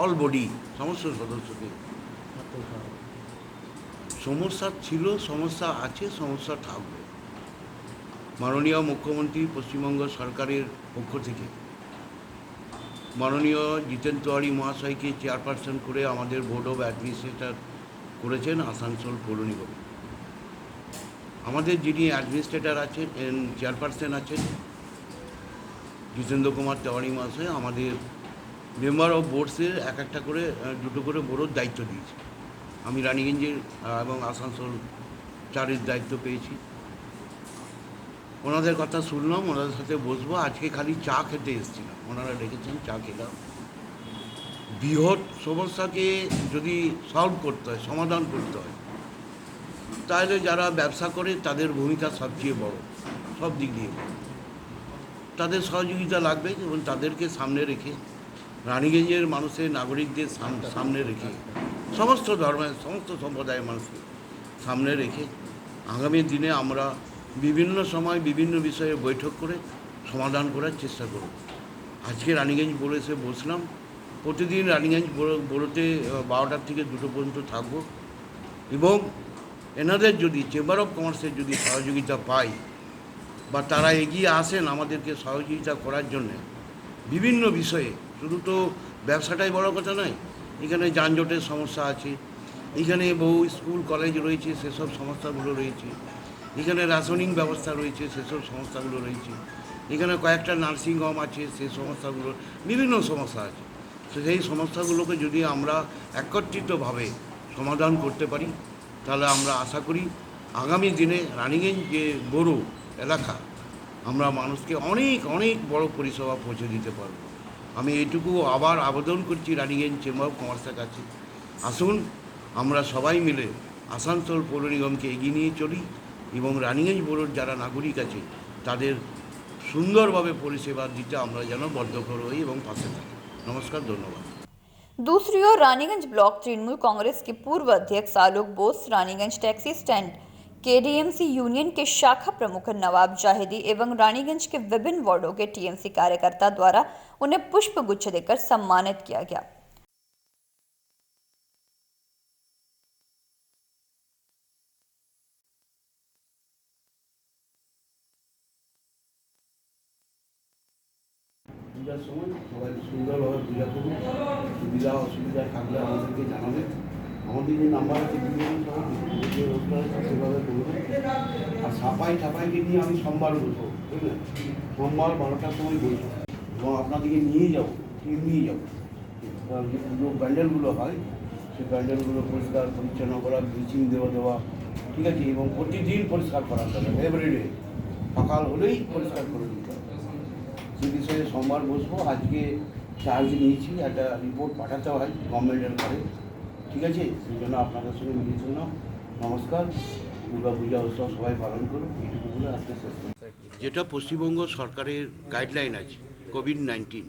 অল বডি সমস্ত সদস্যকে সমস্যা ছিল, সমস্যা আছে, সমস্যা থাকবে। মাননীয় মুখ্যমন্ত্রী পশ্চিমবঙ্গ সরকারের পক্ষ থেকে মাননীয় জিতেন তিওয়ারি মহাশয়কে চেয়ারপারসন করে আমাদের বোর্ড অফ অ্যাডমিনিস্ট্রেটর করেছেন আসানসোল পৌর নিগম। আমাদের যিনি অ্যাডমিনিস্ট্রেটর আছেন, চেয়ারপারসন আছেন জিতেন্দ্র কুমার তিওয়ারি মহাশয়, আমাদের মেম্বার অফ বোর্ডসের একটা করে 2টো করে বোর্ডের দায়িত্ব দিয়েছে। আমি রানীগঞ্জের এবং আসানসোল 4-এর দায়িত্ব পেয়েছি। ওনাদের কথা শুনলাম, ওনাদের সাথে বসবো। আজকে খালি চা খেতে এসেছিলাম, ওনারা ডেকেছেন, চা খেলাম। বৃহৎ সমস্যাকে যদি সলভ করতে হয়, সমাধান করতে হয়, তাহলে যারা ব্যবসা করে তাদের ভূমিকা সবচেয়ে বড়, সব দিক দিয়ে তাদের সহযোগিতা লাগবে এবং তাদেরকে সামনে রেখে রানীগঞ্জের মানুষের, নাগরিকদের সামনে রেখে, সমস্ত ধর্মের, সমস্ত সম্প্রদায়ের মানুষকে সামনে রেখে আগামী দিনে আমরা বিভিন্ন সময় বিভিন্ন বিষয়ে বৈঠক করে সমাধান করার চেষ্টা করব। আজকে রানীগঞ্জ বোর্ডে এসে বসলাম। প্রতিদিন রানীগঞ্জ বোর্ডে 12টা থেকে 2টো পর্যন্ত থাকবো এবং এনাদের যদি চেম্বার অফ কমার্সের যদি সহযোগিতা পাই বা তারা এগিয়ে আসেন আমাদেরকে সহযোগিতা করার জন্য বিভিন্ন বিষয়ে, শুধু তো ব্যবসাটাই বড় কথা নয়, এখানে যানজটের সমস্যা আছে, এখানে বহু স্কুল কলেজ রয়েছে, সেসব সমস্যাগুলো রয়েছে, এখানে রেশনিং ব্যবস্থা রয়েছে, সেসব সমস্যাগুলো রয়েছে, এখানে কয়েকটা নার্সিং হোম আছে, সেই সমস্যাগুলো, বিভিন্ন সমস্যা আছে। তো সেই সমস্যাগুলোকে যদি আমরা একত্রিতভাবে সমাধান করতে পারি তাহলে আমরা আশা করি আগামী দিনে রানীগঞ্জ যে বড় এলাকা, আমরা মানুষকে অনেক অনেক বড় পরিষেবা পৌঁছে দিতে পারব। আমি এইটুকু আবার আবেদন করছি রানীগঞ্জ চেম্বার অফ কমার্সের কাছে, আসুন আমরা সবাই মিলে আসানসোল পৌর নিগমকে এগিয়ে নিয়ে চলি এবং রানীগঞ্জ বোর্ডের যারা নাগরিক আছে তাদের সুন্দরভাবে পরিষেবা দিতে আমরা যেন বদ্ধপর হই এবং পাশে থাকি। नमस्कार, धन्यवाद। दूसरी ओर रानीगंज ब्लॉक तृणमूल कांग्रेस के पूर्व अध्यक्ष Alok Bose Raniganj taxi stand KDMC union के शाखा प्रमुख नवाब जाहिदी एवं रानीगंज के विभिन्न वार्डों के टीएमसी कार्यकर्ता द्वारा उन्हें पुष्प गुच्छ देकर सम्मानित किया गया। পূজার সময় সবাই সুন্দরভাবে পূজা করুন, সুবিধা অসুবিধা থাকলে আমাদেরকে জানাবেন। আমাদের যে নাম্বার আছে যে রোগটা আছে সেভাবে করবেন। আর সাফাই টাফাইকে নিয়ে আমি সোমবার বসবো, বুঝলেন, সোমবার 12টার সময় বসবো এবং আপনাদেরকে নিয়ে যাবো, টিম নিয়ে যাবো। যে পুজো প্যান্ডেলগুলো হয় সেই প্যান্ডেলগুলো পরিষ্কার পরিচ্ছন্ন করা, ব্লিচিং দেওয়া, ঠিক আছে, এবং প্রতিদিন পরিষ্কার করাতে হবে, এভরিডে সকাল হলেই পরিষ্কার করে দিতে হবে। সে বিষয়ে সোমবার বসবো। আজকে চার্জ নিয়েছি, একটা রিপোর্ট পাঠাতে হয় গভর্নমেন্টের ঘরে, ঠিক আছে, সেই জন্য আপনাদের সঙ্গে মিলিয়ে চললাম। নমস্কার, দুর্গা পূজা উৎসব সবাই পালন করুন, এইটুকু বলে আজকে শেষ করুন। যেটা পশ্চিমবঙ্গ সরকারের গাইডলাইন আছে কোভিড-19,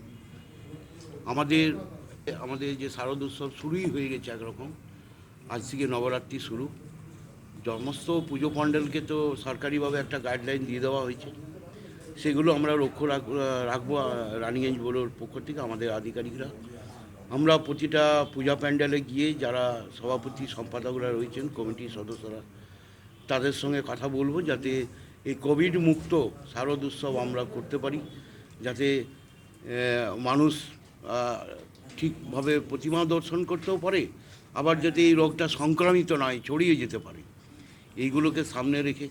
আমাদের যে শারদ উৎসব শুরুই হয়ে গেছে একরকম, আজ থেকে নবরাত্রি শুরু। সমস্ত পুজো প্যান্ডেলকে তো সরকারিভাবে একটা গাইডলাইন দিয়ে দেওয়া হয়েছে, সেগুলো আমরা লক্ষ্য রাখবো রানীগঞ্জ ব্যুরোর পক্ষ থেকে আমাদের আধিকারিকরা। আমরা প্রতিটা পূজা প্যান্ডেলে গিয়ে যারা সভাপতি সম্পাদকরা রয়েছেন, কমিটির সদস্যরা, তাদের সঙ্গে কথা বলবো যাতে এই কোভিড মুক্ত শারদ উৎসব আমরা করতে পারি, যাতে মানুষ ঠিকভাবে প্রতিমা দর্শন করতেও পারে, আবার যাতে এই রোগটা সংক্রামিত নয়, ছড়িয়ে যেতে পারে, এইগুলোকে সামনে রেখে।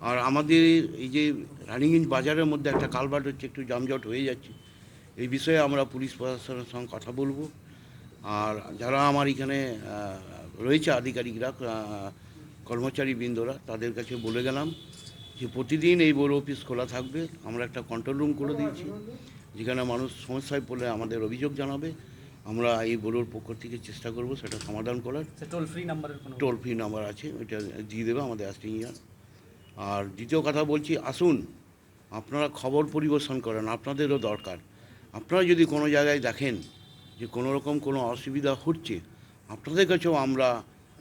আর আমাদের এই যে রানীগঞ্জ বাজারের মধ্যে একটা কালভার্ট হচ্ছে, একটু যানজট হয়ে যাচ্ছে, এই বিষয়ে আমরা পুলিশ প্রশাসনের সঙ্গে কথা বলবো। আর যারা আমার এখানে রয়েছে আধিকারিকরা, কর্মচারীবৃন্দরা, তাদের কাছে বলে গেলাম যে প্রতিদিন এই ব্যুরো অফিস খোলা থাকবে। আমরা একটা কন্ট্রোল রুম করে দিয়েছি, যেখানে মানুষ সমস্যায় পড়লে আমাদের অভিযোগ জানাবে, আমরা এই ব্যুরোর পক্ষ থেকে চেষ্টা করব সেটা সমাধান করার। টোল ফ্রি নাম্বার আছে, ওইটা দিয়ে দেবে আমাদের অ্যাসিস্ট্যান্ট। আর দ্বিতীয় কথা বলছি, আসুন আপনারা খবর পরিবেশন করেন, আপনাদেরও দরকার। আপনারা যদি কোনো জায়গায় দেখেন যে কোনো রকম কোনো অসুবিধা হচ্ছে, আপনাদের কাছেও আমরা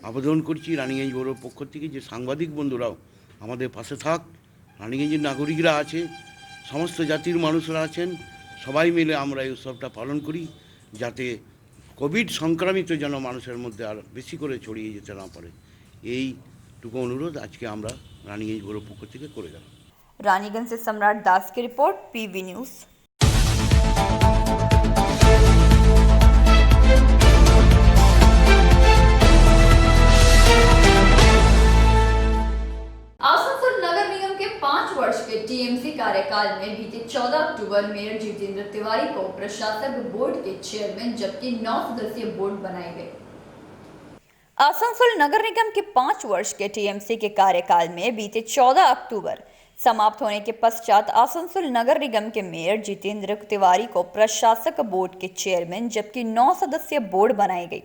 আবেদন করছি রানীগঞ্জ ব্যুরোর পক্ষ থেকে যে সাংবাদিক বন্ধুরাও আমাদের পাশে থাক। রানীগঞ্জের নাগরিকরা আছে, সমস্ত জাতির মানুষরা আছেন, সবাই মিলে আমরা এই উৎসবটা পালন করি, যাতে কোভিড সংক্রামিত যেন মানুষের মধ্যে আর বেশি করে ছড়িয়ে যেতে না পারে, এইটুকু অনুরোধ আজকে আমরা রানীগঞ্জ ব্যুরোর পক্ষ থেকে করে গেলাম। रानीगंज से सम्राट दास की रिपोर्ट, पीवी न्यूज। आसनसोल नगर निगम के 5 वर्ष के टीएमसी कार्यकाल में बीते 14 अक्टूबर मेयर जितेंद्र तिवारी को प्रशासक बोर्ड के चेयरमैन जबकि 9 सदस्यीय बोर्ड बनाए गए। आसनसोल नगर निगम के 5 वर्ष के टीएमसी के कार्यकाल में बीते 14 अक्टूबर समाप्त होने के पश्चात आसनसोल नगर निगम के मेयर जितेंद्र तिवारी को प्रशासक बोर्ड के चेयरमैन जबकि 9 सदस्यीय बोर्ड बनाई गई।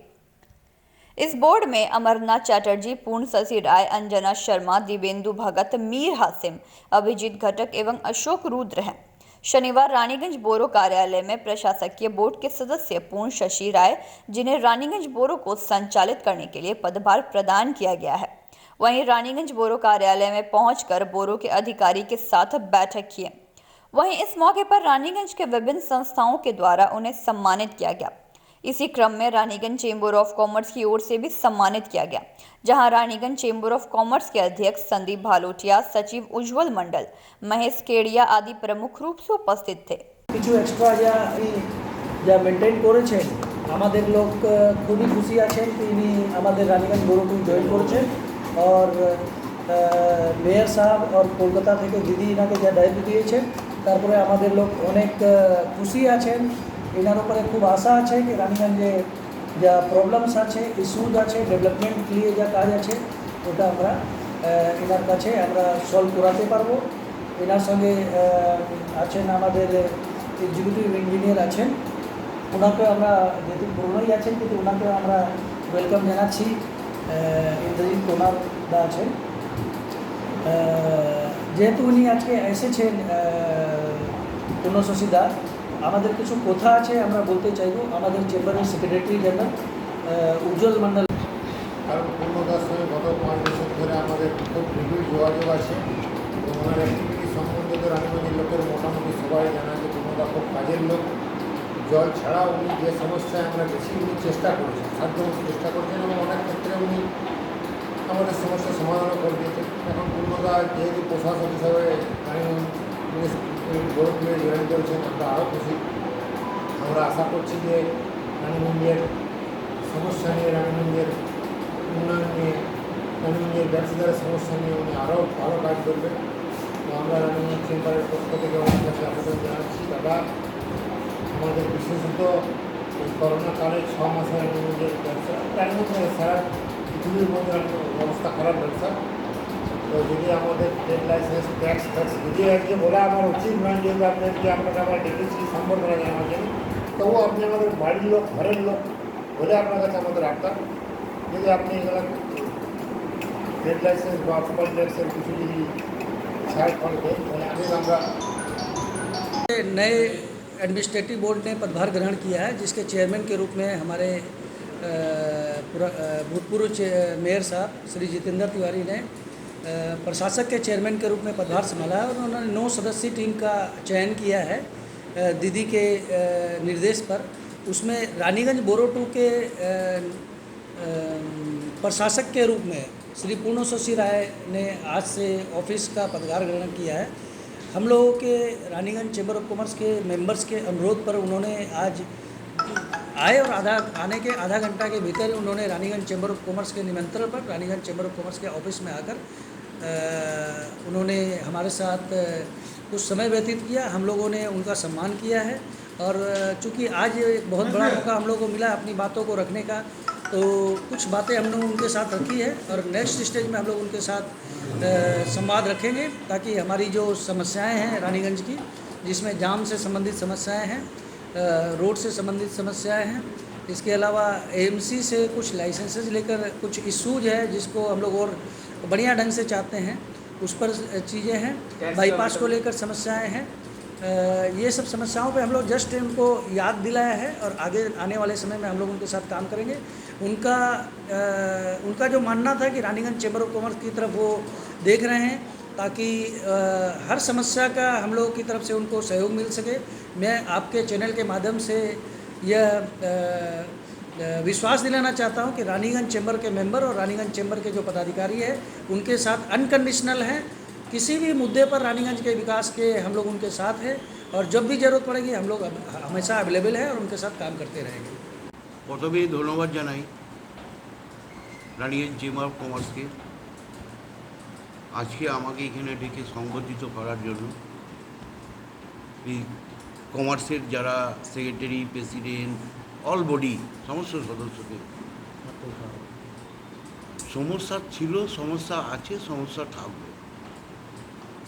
इस बोर्ड में अमरनाथ चैटर्जी, पूर्ण शशि राय, अंजना शर्मा, दिवेंदु भगत, मीर हासिम, अभिजीत घटक एवं अशोक रुद्र हैं। शनिवार रानीगंज बोरो कार्यालय में प्रशासकीय बोर्ड के सदस्य पूर्ण शशि राय, जिन्हें रानीगंज बोरो को संचालित करने के लिए पदभार प्रदान किया गया है, वहीं रानीगंज बोरो कार्यालय में पहुंचकर बोरो के अधिकारी के साथ बैठक किए। वहीं इस मौके पर रानीगंज के विभिन्न संस्थाओं के द्वारा उन्हें सम्मानित किया गया। इसी क्रम में रानीगंज चेंबर ऑफ कॉमर्स की ओर से भी सम्मानित किया गया, जहां रानीगंज चेंबर ऑफ कॉमर्स के अध्यक्ष संदीप भालोटिया, सचिव उज्जवल मंडल, महेश केड़िया आदि प्रमुख रूप से उपस्थित थे। কিছু এক্সট্রা যা মেনটেন করেছেন, আমাদের লোক খুবই খুশি আছেন তিনি আমাদের রানীগঞ্জ ব্যুরোকে জয়েন করেছেন। और মেয়র সাহেব और কলকাতা থেকে দিদি এনাকে যা দায়িত্ব দিয়েছেন, তারপরে আমাদের লোক অনেক খুশি আছেন। এনার উপরে খুব আশা আছে কি রানীগঞ্জে যা প্রবলেমস আছে, ইস্যুজ আছে, ডেভেলপমেন্ট নিয়ে যা কাজ আছে, ওটা আমরা এনার কাছে আমরা সলভ করাতে পারবো। এনার সঙ্গে আছেন আমাদের এক্সিকিউটিভ ইঞ্জিনিয়ার আছেন, ওনাকে আমরা যেহেতু পুরনোই আছেন কিন্তু ওনাকে আমরা ওয়েলকাম জানাচ্ছি। ইন্দ্রজিৎ কুমার দা আছেন, যেহেতু উনি আজকে এসেছেন পূর্ণশশী দা, আমাদের কিছু কথা আছে আমরা বলতে চাইব। আমাদের চেম্বারের সেক্রেটারি জেনারেল উজ্জ্বল মন্ডল, কারণ পূর্ণতার সঙ্গে গত 5 বছর ধরে আমাদের খুব নিবিড় যোগাযোগ আছে এবং ওনার অ্যাক্টিভিটি সম্বন্ধে তো রানীগঞ্জের লোকের মোটামুটি সবাই জানা যে পূর্ণতা খুব কাজের লোক। জল ছাড়াও উনি যে সমস্যায় আমরা বেশি উনি চেষ্টা করেছেন, সাধ্যমতো চেষ্টা করছেন এবং অনেক ক্ষেত্রে উনি আমাদের সমস্যার সমাধানও করে দিয়েছেন। এখন পূর্ণতা যেহেতু প্রশাসক হিসাবে রানীগঞ্জ বোর্ডে জয়েন করেছেন, আমরা আরও খুশি। আমরা আশা করছি যে রানীগঞ্জের সমস্যা নিয়ে, রানীগঞ্জের উন্নয়ন নিয়ে, রানীগঞ্জের ব্যবসাদারের সমস্যা নিয়ে উনি আরও ভালো কাজ করবেন। তো আমরা রানীগঞ্জ চেম্বারের পক্ষ থেকে ওনার কাছে আবেদন জানাচ্ছি, দাদা আমাদের বিশেষত এই করোনাকালে 6 মাসে রানীগঞ্জের ব্যবসা, রানীগঞ্জ সারা পৃথিবীর মধ্যে অবস্থা খারাপ ব্যবসা। তো যদি আমাদের ট্রেড লাইসেন্স ট্যাক্স যদি আজকে বলা আমার উচিত নয়, যেহেতু আপনাকে আপনাকে আমরা ডেকেছি সম্বর্ধনা জানার জন্য, তবুও আপনি আমাদের বাড়ির লোক, ঘরের লোক বলে আপনার কাছে আমাদের রাখতাম। যদি আপনি এগুলো ট্রেড লাইসেন্স বা প্রপার্টি ট্যাক্সের কিছু যদি ছাড় ফল দেন, তাহলে আগে আমরা नए एडमिनिस्ट्रेटिव बोर्ड ने पदभार ग्रहण किया है, जिसके चेयरमैन के रूप में हमारे भूतपूर्व मेयर साहब श्री जितेंद्र तिवारी ने प्रशासक के चेयरमैन के रूप में पदभार संभाला है और उन्होंने 9 सदस्यीय टीम का चयन किया है दीदी के निर्देश पर। उसमें रानीगंज बोरो 2 के प्रशासक के रूप में श्री पूर्णशोषी राय ने आज से ऑफिस का पदभार ग्रहण किया है। हम लोगों के रानीगंज चैम्बर ऑफ कॉमर्स के मेंबर्स के अनुरोध पर उन्होंने आज आए और आने के आधा घंटा के भीतर उन्होंने रानीगंज चैम्बर ऑफ कॉमर्स के निमंत्रण पर रानीगंज चैम्बर ऑफ कॉमर्स के ऑफिस में आकर उन्होंने हमारे साथ कुछ समय व्यतीत किया। हम लोगों ने उनका सम्मान किया है और चूँकि आज एक बहुत बड़ा मौका हम लोगों को मिला अपनी बातों को रखने का, तो कुछ बातें हमने उनके साथ रखी है और नेक्स्ट स्टेज में हम लोग उनके साथ संवाद रखेंगे, ताकि हमारी जो समस्याएं हैं रानीगंज की, जिसमें जाम से संबंधित समस्याएं हैं, रोड से संबंधित समस्याएं हैं, इसके अलावा एएमसी से कुछ लाइसेंसेज लेकर कुछ इशूज है जिसको हम लोग और बढ़िया ढंग से चाहते हैं, उस पर चीज़ें हैं। बाईपास को लेकर समस्याएं हैं। ये सब समस्याओं पे हम लोग जस्ट उनको याद दिलाया है और आगे आने वाले समय में हम लोग उनके साथ काम करेंगे। उनका जो मानना था कि रानीगंज चैम्बर ऑफ कॉमर्स की तरफ वो देख रहे हैं ताकि हर समस्या का हम लोगों की तरफ से उनको सहयोग मिल सके। मैं आपके चैनल के माध्यम से यह विश्वास दिलाना चाहता हूं कि रानीगंज चैम्बर के मेंबर और रानीगंज चैम्बर के जो पदाधिकारी हैं उनके साथ अनकंडीशनल हैं। किसी भी मुद्दे पर रानीगंज के विकास के हम लोग उनके साथ हैं और जब भी ज़रूरत पड़ेगी हम लोग हमेशा अवेलेबल है और उनके साथ काम करते रहेंगे। প্রথমেই ধন্যবাদ জানাই রানীগঞ্জ চেম্বার অফ কমার্সকে আজকে আমাকে এখানে ডেকে সংগঠিত করার জন্য। এই কমার্সের যারা সেক্রেটারি, প্রেসিডেন্ট, অল বডি সমস্ত সদস্যকে, সমস্যা ছিল, সমস্যা আছে, সমস্যা থাকবে।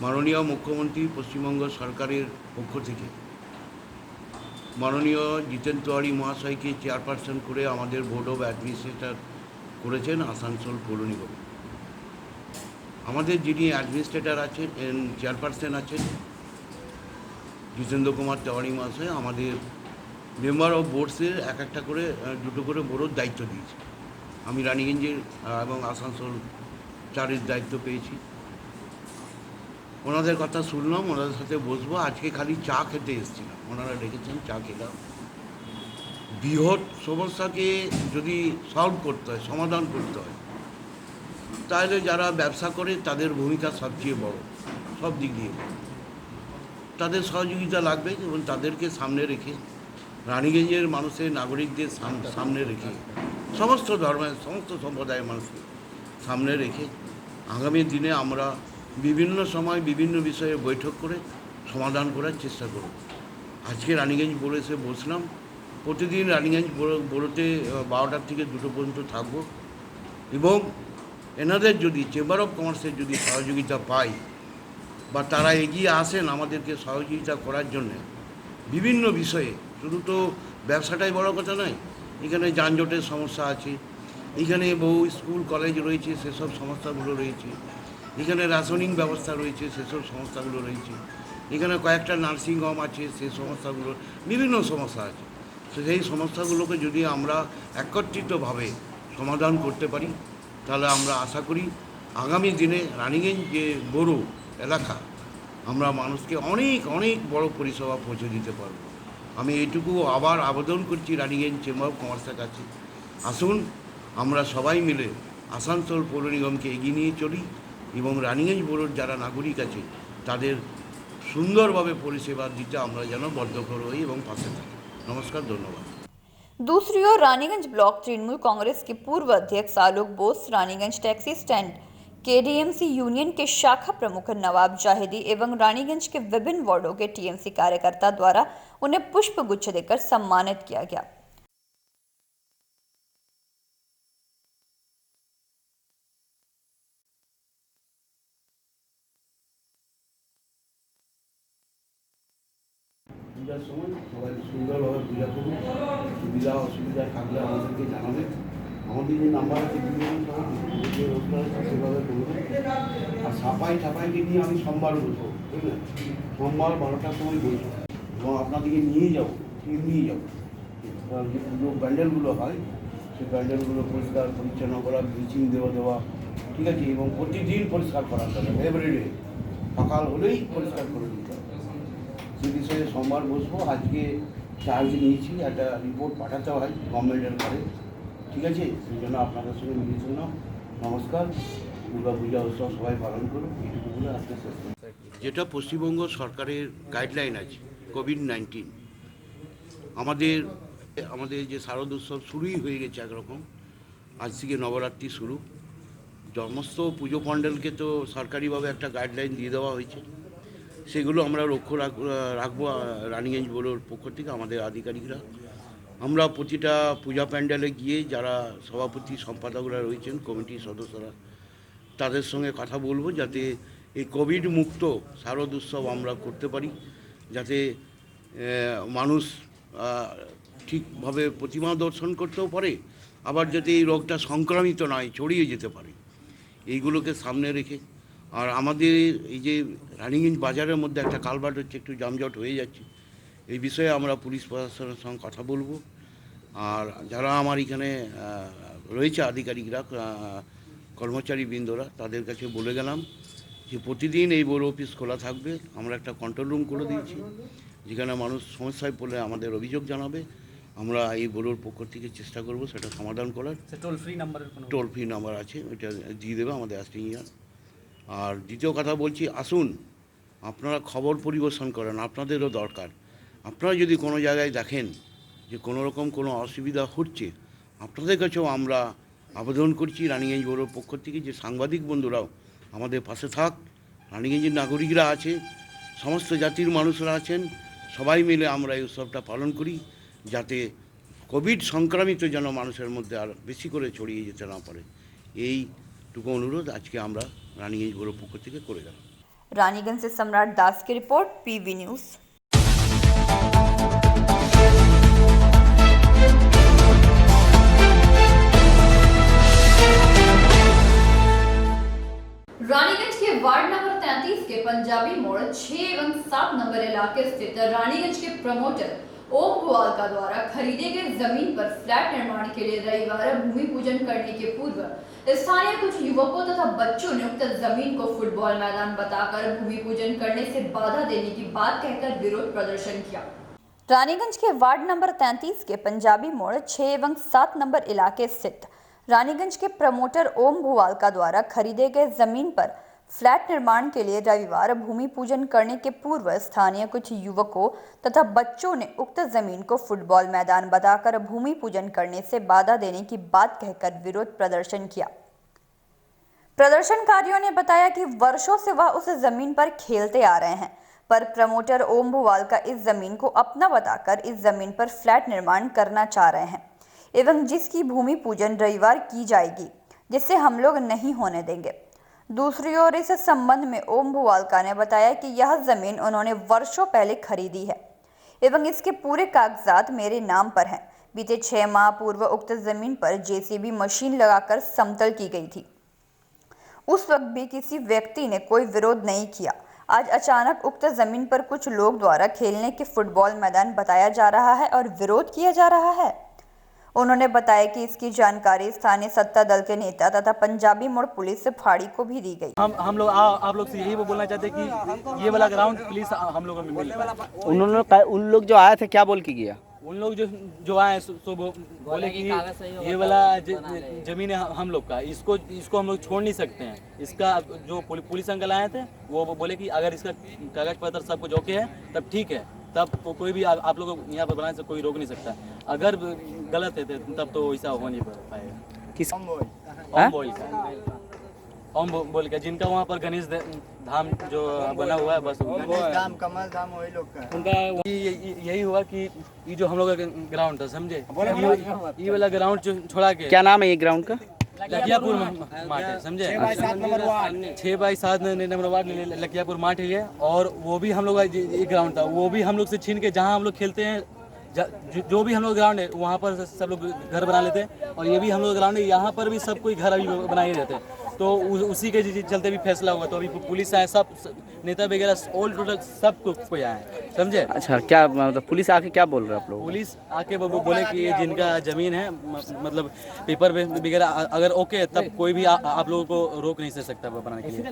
মাননীয় মুখ্যমন্ত্রী পশ্চিমবঙ্গ সরকারের পক্ষ থেকে মাননীয় জিতেন্দ্র তিওয়ারি মহাশয়কে চেয়ারপারসন করে আমাদের বোর্ড অফ অ্যাডমিনিস্ট্রেটর করেছেন আসানসোল পৌর নিগম। আমাদের যিনি অ্যাডমিনিস্ট্রেটর আছেন, চেয়ারপারসন আছেন জিতেন্দ্র কুমার তিওয়ারি মহাশয়, আমাদের মেম্বার অফ বোর্ডসের একটা করে 2টো করে বোর্ডের দায়িত্ব দিয়েছে। আমি রানীগঞ্জের এবং আসানসোল 4-এর দায়িত্ব পেয়েছি। ওনাদের কথা শুনলাম, ওনাদের সাথে বসবো। আজকে খালি চা খেতে এসেছিলাম, ওনারা ডেকেছেন, চা খেলাম। বৃহৎ সমস্যাকে যদি সলভ করতে হয়, সমাধান করতে হয়, তাহলে যারা ব্যবসা করে তাদের ভূমিকা সবচেয়ে বড়, সব দিক দিয়ে বড়। তাদের সহযোগিতা লাগবে এবং তাদেরকে সামনে রেখে, রানীগঞ্জের মানুষের, নাগরিকদের সামনে রেখে, সমস্ত ধর্মের, সমস্ত সম্প্রদায়ের মানুষকে সামনে রেখে আগামী দিনে আমরা বিভিন্ন সময় বিভিন্ন বিষয়ে বৈঠক করে সমাধান করার চেষ্টা করব। আজকে রানীগঞ্জ বোর্ডে এসে বসলাম। প্রতিদিন রানীগঞ্জ বোর্ডে 12টার থেকে 2টো পর্যন্ত থাকব এবং এনাদের যদি চেম্বার অফ কমার্সের যদি সহযোগিতা পাই বা তারা এগিয়ে আসেন আমাদেরকে সহযোগিতা করার জন্য বিভিন্ন বিষয়ে, শুধু তো ব্যবসাটাই বড় কথা নয়, এখানে যানজটের সমস্যা আছে, এখানে বহু স্কুল কলেজ রয়েছে, সেসব সমস্যাগুলো রয়েছে, এখানে রেশনিং ব্যবস্থা রয়েছে, সেসব সমস্যাগুলো রয়েছে, এখানে কয়েকটা নার্সিং হোম আছে, সেই সমস্যাগুলো, বিভিন্ন সমস্যা আছে। সেই সমস্যাগুলোকে যদি আমরা একত্রিতভাবে সমাধান করতে পারি তাহলে আমরা আশা করি আগামী দিনে রানিগঞ্জ যে বড় এলাকা আমরা মানুষকে অনেক অনেক বড় পরিষেবা পৌঁছে দিতে পারব। আমি এইটুকু আবার আবেদন করছি রানিগঞ্জ চেম্বার অফ কমার্সের কাছে, আসুন আমরা সবাই মিলে আসানসোল পৌর নিগমকে এগিয়ে নিয়ে চলি এবং রানিগঞ্জ বড়োর যারা নাগরিক আছে তাদের সুন্দরভাবে পরিষেবা দিতে আমরা যেন বদ্ধপর হই এবং পাশে থাকি। নমস্কার, ধন্যবাদ। दूसरी ओर रानीगंज ब्लॉक तृणमूल कांग्रेस के पूर्व अध्यक्ष Alok Bose, Raniganj taxi stand KDMC union के शाखा प्रमुख नवाब जाहिदी एवं रानीगंज के विभिन्न वार्डों के टीएमसी कार्यकर्ता द्वारा उन्हें पुष्प गुच्छ देकर सम्मानित किया गया। পূজার সময় সবাই সুন্দরভাবে পূজা করুন, সুবিধা অসুবিধা থাকলে আমাদেরকে জানাবেন। আমাদের যে নাম্বার আছে যে রোজগার আছে সেভাবে করবেন। আর সাফাইকে নিয়ে আমি সোমবার বসবো, বুঝলেন, সোমবার 12টার সময় বসবো এবং আপনাদেরকে নিয়ে যাবো, টিম নিয়ে যাবো। যে পুজো প্যান্ডেলগুলো হয় সেই প্যান্ডেলগুলো পরিষ্কার পরিচ্ছন্ন করা, ব্লিচিং দেওয়া, ঠিক আছে, এবং প্রতিদিন পরিষ্কার করাতে হবে, এভরিডে সকাল হলেই পরিষ্কার করে দিতে হবে। সেই বিষয়ে সোমবার বসবো। আজকে চার্জ নিয়েছি, একটা রিপোর্ট পাঠাতে হয় গভর্নমেন্টের ঘরে, ঠিক আছে, সেই জন্য আপনাদের সঙ্গে মিলিয়ে শুনলাম। নমস্কার, দুর্গা পূজা উৎসব সবাই পালন করুন, এইটুকু বলে আজকে শেষ করি। যেটা পশ্চিমবঙ্গ সরকারের গাইডলাইন আছে কোভিড-19, আমাদের যে শারদ উৎসব শুরুই হয়ে গেছে একরকম, আজ থেকে নবরাত্রি শুরু। সমস্ত পুজো প্যান্ডেলকে তো সরকারিভাবে একটা গাইডলাইন দিয়ে দেওয়া হয়েছে, সেগুলো আমরা লক্ষ্য রাখবো রানিগঞ্জ বড়োর পক্ষ থেকে আমাদের আধিকারিকরা। আমরা প্রতিটা পূজা প্যান্ডেলে গিয়ে যারা সভাপতি সম্পাদকরা রয়েছেন, কমিটির সদস্যরা, তাদের সঙ্গে কথা বলবো যাতে এই কোভিড মুক্ত শারদ উৎসব আমরা করতে পারি, যাতে মানুষ ঠিকভাবে প্রতিমা দর্শন করতেও পারে, আবার যাতে এই রোগটা সংক্রামিত নয়, ছড়িয়ে যেতে পারে, এইগুলোকে সামনে রেখে। আর আমাদের এই যে রানিগঞ্জ বাজারের মধ্যে একটা কালভার্ট হচ্ছে, একটু যানজট হয়ে যাচ্ছে, এই বিষয়ে আমরা পুলিশ প্রশাসনের সঙ্গে কথা বলবো। আর যারা আমার এখানে রয়েছে আধিকারিকরা, কর্মচারীবৃন্দরা, তাদের কাছে বলে গেলাম যে প্রতিদিন এই বড় অফিস খোলা থাকবে। আমরা একটা কন্ট্রোল রুম করে দিয়েছি, যেখানে মানুষ সমস্যায় পড়লে আমাদের অভিযোগ জানাবে, আমরা এই বড়োর পক্ষ থেকে চেষ্টা করব সেটা সমাধান করার। টোল ফ্রি নাম্বার আছে, ওইটা দিয়ে দেবে আমাদের অ্যাসিস্ট্যান্ট। আর দ্বিতীয় কথা বলছি, আসুন আপনারা খবর পরিবেশন করেন, আপনাদেরও দরকার। আপনারা যদি কোনো জায়গায় দেখেন যে কোনো রকম কোনো অসুবিধা হচ্ছে, আপনাদের কাছেও আমরা আবেদন করছি রানিগঞ্জ বড়োর পক্ষ থেকে যে সাংবাদিক বন্ধুরাও আমাদের পাশে থাক। রানিগঞ্জের নাগরিকরা আছে, সমস্ত জাতির মানুষরা আছেন, সবাই মিলে আমরা এই উৎসবটা পালন করি, যাতে কোভিড সংক্রামিত যেন মানুষের মধ্যে আর বেশি করে ছড়িয়ে যেতে না পারে, এইটুকু অনুরোধ আজকে আমরা রানিগঞ্জ বড়োর পক্ষ থেকে করে গেলাম। रानीगंज से सम्राट दास की रिपोर्ट, पीवी न्यूज़। रानीगंज के वार्ड नंबर 33 के पंजाबी मोड़ 6 एवं 7 नंबर इलाके स्थित रानीगंज के प्रमोटर ओम भुआलका द्वारा खरीदे गए जमीन पर फ्लैट निर्माण के लिए रविवार भूमि पूजन करने के पूर्व स्थानीय कुछ युवकों तथा बच्चों ने उक्त जमीन को फुटबॉल मैदान बताकर भूमि पूजन करने से बाधा देने की बात कहकर विरोध प्रदर्शन किया। रानीगंज के वार्ड नंबर 33 के पंजाबी मोड़ 6 एवं 7 नंबर इलाके स्थित रानीगंज के प्रमोटर ओम भुआलका द्वारा खरीदे गए जमीन पर फ्लैट निर्माण के लिए रविवार भूमि पूजन करने के पूर्व स्थानीय कुछ युवकों तथा बच्चों ने उक्त जमीन को फुटबॉल मैदान बताकर भूमि पूजन करने से बाधा देने की बात कहकर विरोध प्रदर्शन किया। प्रदर्शनकारियों ने बताया कि वर्षों से वह उस जमीन पर खेलते आ रहे हैं, पर प्रमोटर ओम भुआलका इस जमीन को अपना बताकर इस जमीन पर फ्लैट निर्माण करना चाह रहे हैं एवं जिसकी भूमि पूजन रविवार की जाएगी, जिससे हम लोग नहीं होने देंगे। दूसरी ओर इस संबंध में ओम भुआलका ने बताया कि यह जमीन उन्होंने वर्षों पहले खरीदी है एवं इसके पूरे कागजात मेरे नाम पर हैं। बीते 6 माह पूर्व उक्त जमीन पर जेसीबी मशीन लगाकर समतल की गई थी। उस वक्त भी किसी व्यक्ति ने कोई विरोध नहीं किया। आज अचानक उक्त जमीन पर कुछ लोग द्वारा खेलने के फुटबॉल मैदान बताया जा रहा है और विरोध किया जा रहा है। उन्होंने बताया कि इसकी जानकारी स्थानीय सत्ता दल के नेता तथा पंजाबी मोड़ पुलिस फाड़ी को भी दी गई। हम लोग आप लोग से यही बोलना चाहते हैं कि ये वाला ग्राउंड प्लीज हम लोगों में मिल उन्होंने उन लोग जो आए थे क्या बोल के गया? उन लोग जो आए तो बोले कि ये वाला जमीन है हम लोग का, इसको हम लोग छोड़ नहीं सकते हैं। इसका जो पुलिस अंकल आए थे वो बोले कि अगर इसका कागज पत्र सब कुछ ओके है तब ठीक है, तब कोई भी आप लोगों को यहाँ पर बनाने से कोई रोक नहीं सकता। अगर गलत है तब तो ऐसा हो नहीं पाएगा। किस ओम बोल का जिनका वहाँ पर गणेश धाम जो बना हुआ है, बस धाम कमल धाम वही लोग का उनका यही हुआ कि ये जो हम लोग का ग्राउंड था, समझे, ये वाला ग्राउंड छोड़ा के। क्या नाम है ये ग्राउंड का? लकियापुर माठ है, समझे, 6x7 नंबर वार्ड लकियापुर माठ है ये। और वो भी हम लोग का ये ग्राउंड था, वो भी हम लोग से छीन के जहाँ हम लोग खेलते हैं, जो भी हम लोग ग्राउंड है वहाँ पर सब लोग घर बना लेते हैं। और ये भी हम लोग ग्राउंड है, यहाँ पर भी सब कोई घर अभी बना ही रहते हैं। तो उसी के चलते भी फैसला हुआ। तो अभी पुलिस आए, सब नेता वगैरह ऑल टोटल सब कोई आए, समझे। अच्छा, क्या मतलब पुलिस आके क्या बोल रहे हैं आप लोग? पुलिस आके बोले कि ये जिनका जमीन है, मतलब पेपर वगैरह अगर ओके है तब कोई भी आप लोगों को रोक नहीं सकता बनाने के लिए।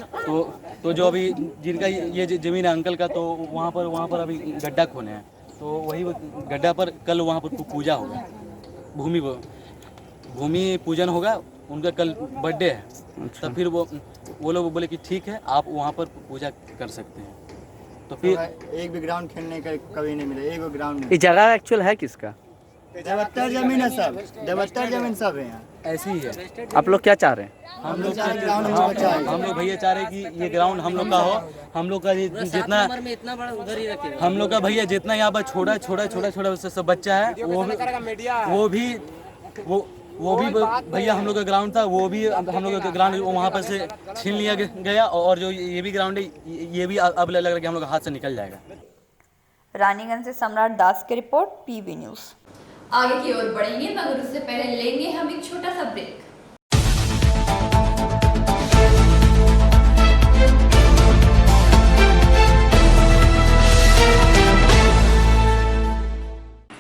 तो जो अभी जिनका ये जमीन है अंकल का, तो वहाँ पर अभी गड्ढा खोने हैं। तो वही गड्ढा पर कल वहाँ पर पूजा होगा, भूमि पूजन होगा। उनका कल बर्थडे है। अच्छा। तब फिर वो लोग बोले कि ठीक है आप वहाँ पर पूजा कर सकते हैं। तो फिर एक भी ग्राउंड खेलने का कभी नहीं मिला, एक ग्राउंड नहीं। ये जगह एक्चुअल है किसका? देवत्तर जमीन है सब, देवत्तर जमीन सब है यहाँ। ऐसी ही है। आप लोग क्या चाह रहे हैं? हम लोग भैया चाह रहे हैं कि ये ग्राउंड हम लोग का हो। हम लोग का जितना हम लोग का भैया जितना यहाँ पर छोटा सब बच्चा है, वो भी भैया हम लोग का ग्राउंड था, वो भी हम लोग का ग्राउंड वहाँ पर से छीन लिया गया। और जो ये भी ग्राउंड है, ये भी अब लग रहा है कि हम लोग का हाथ से निकल जाएगा। रानीगंज से सम्राट दास की रिपोर्ट, पीबी न्यूज़। आगे की ओर बढ़ेंगे मगर उससे पहले लेंगे हम एक छोटा सा ब्रेक।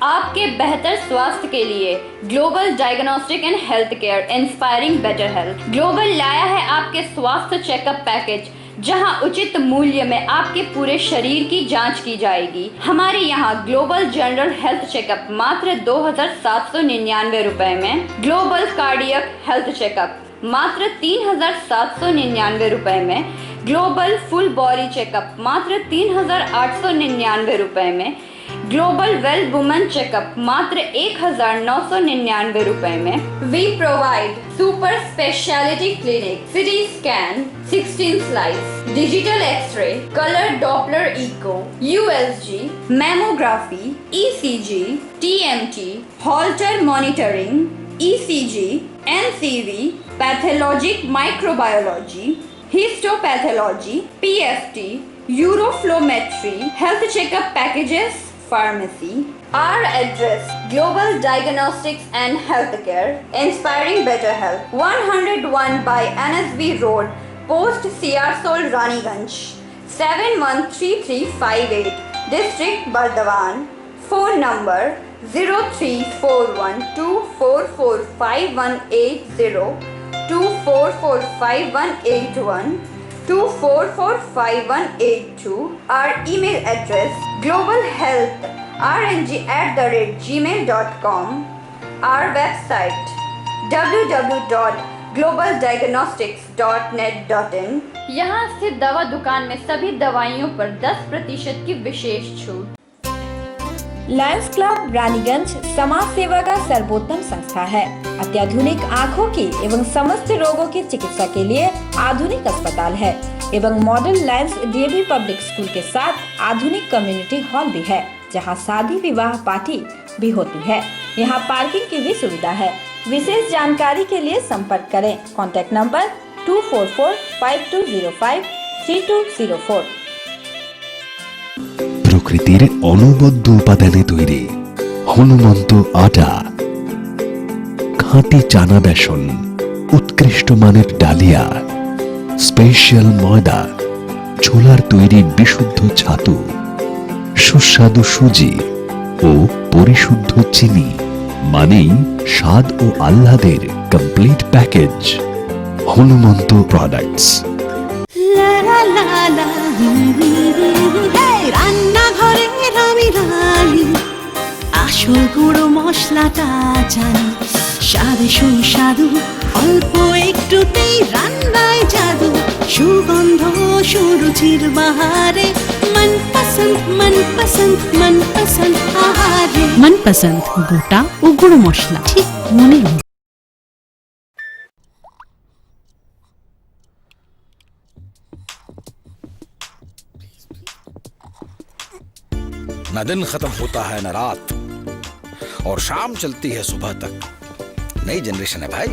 आपके बेहतर स्वास्थ्य के लिए global diagnostic and health care inspiring better health global लाया है आपके स्वास्थ्य चेकअप पैकेज, जहां उचित मूल्य में आपके पूरे शरीर की जांच की जाएगी। हमारे यहां ग्लोबल जनरल हेल्थ चेकअप मात्र 2799 रुपए में, ग्लोबल कार्डियक हेल्थ चेकअप मात्र 3799 रुपए में, ग्लोबल फुल बॉडी चेकअप मात्र 3899 रुपए में, ग्लोबल वेल वुमेन चेकअप मात्र 1999 रुपए में। We provide super speciality clinic, CT scan, 16 slice, digital x ray, colour Doppler echo, USG, mammography, ECG, TMT, Holter monitoring, ECG, NCV, pathologic microbiology, histopathology, PFT, uroflowmetry, health checkup packages, pharmacy. Our address: Global Diagnostics and Healthcare, inspiring better health. 101 by NSB Road, Post CR Sol, Raniganj. 713358. District Bardhaman. Phone number 0341244580, 24458181. 24458182. Our email address: globalhealthrng@gmail.com. Our website: www.globaldiagnostics.net.in. यहाँ स्थित दवा दुकान में सभी दवाइयों पर 10% की विशेष छूट। लायंस क्लब रानीगंज समाज सेवा का सर्वोत्तम संस्था है। अत्याधुनिक आँखों की एवं समस्त रोगों की चिकित्सा के लिए आधुनिक अस्पताल है एवं model Lions DAV public school के साथ आधुनिक कम्युनिटी हॉल भी है, जहां शादी विवाह पार्टी भी होती है। यहां पार्किंग की भी सुविधा है। विशेष जानकारी के लिए संपर्क करें। Contact number 244-5205-3204। প্রকৃতির অনবদ্য উপাদানে তৈরি হনুমন্ত আটা, খাঁটি চানা বেসন, উৎকৃষ্ট মানের ডালিয়া, স্পেশাল ময়দা, ছোলার তৈরি বিশুদ্ধ ছাতু, সুস্বাদু সুজি ও পরিশুদ্ধ চিনি, মানেই স্বাদ ও আহ্লাদের কমপ্লিট প্যাকেজ। হনুমন্ত প্রোডাক্টস। রান্নাঘরে আমি রানী, আসল গুঁড়ো মশলাটা জানি, স্বাদে সুস্বাদু অল্প একটুতেই রান্নায় জাদু, সুগন্ধ সুরুচির বাহারে মনপসন্দ আহারে। মনপসন্দ গোটা ও গুঁড়ো মশলা ঠিক মনের মতো। न दिन खत्म होता है न रात, और शाम चलती है सुबह तक। नई जनरेशन है भाई।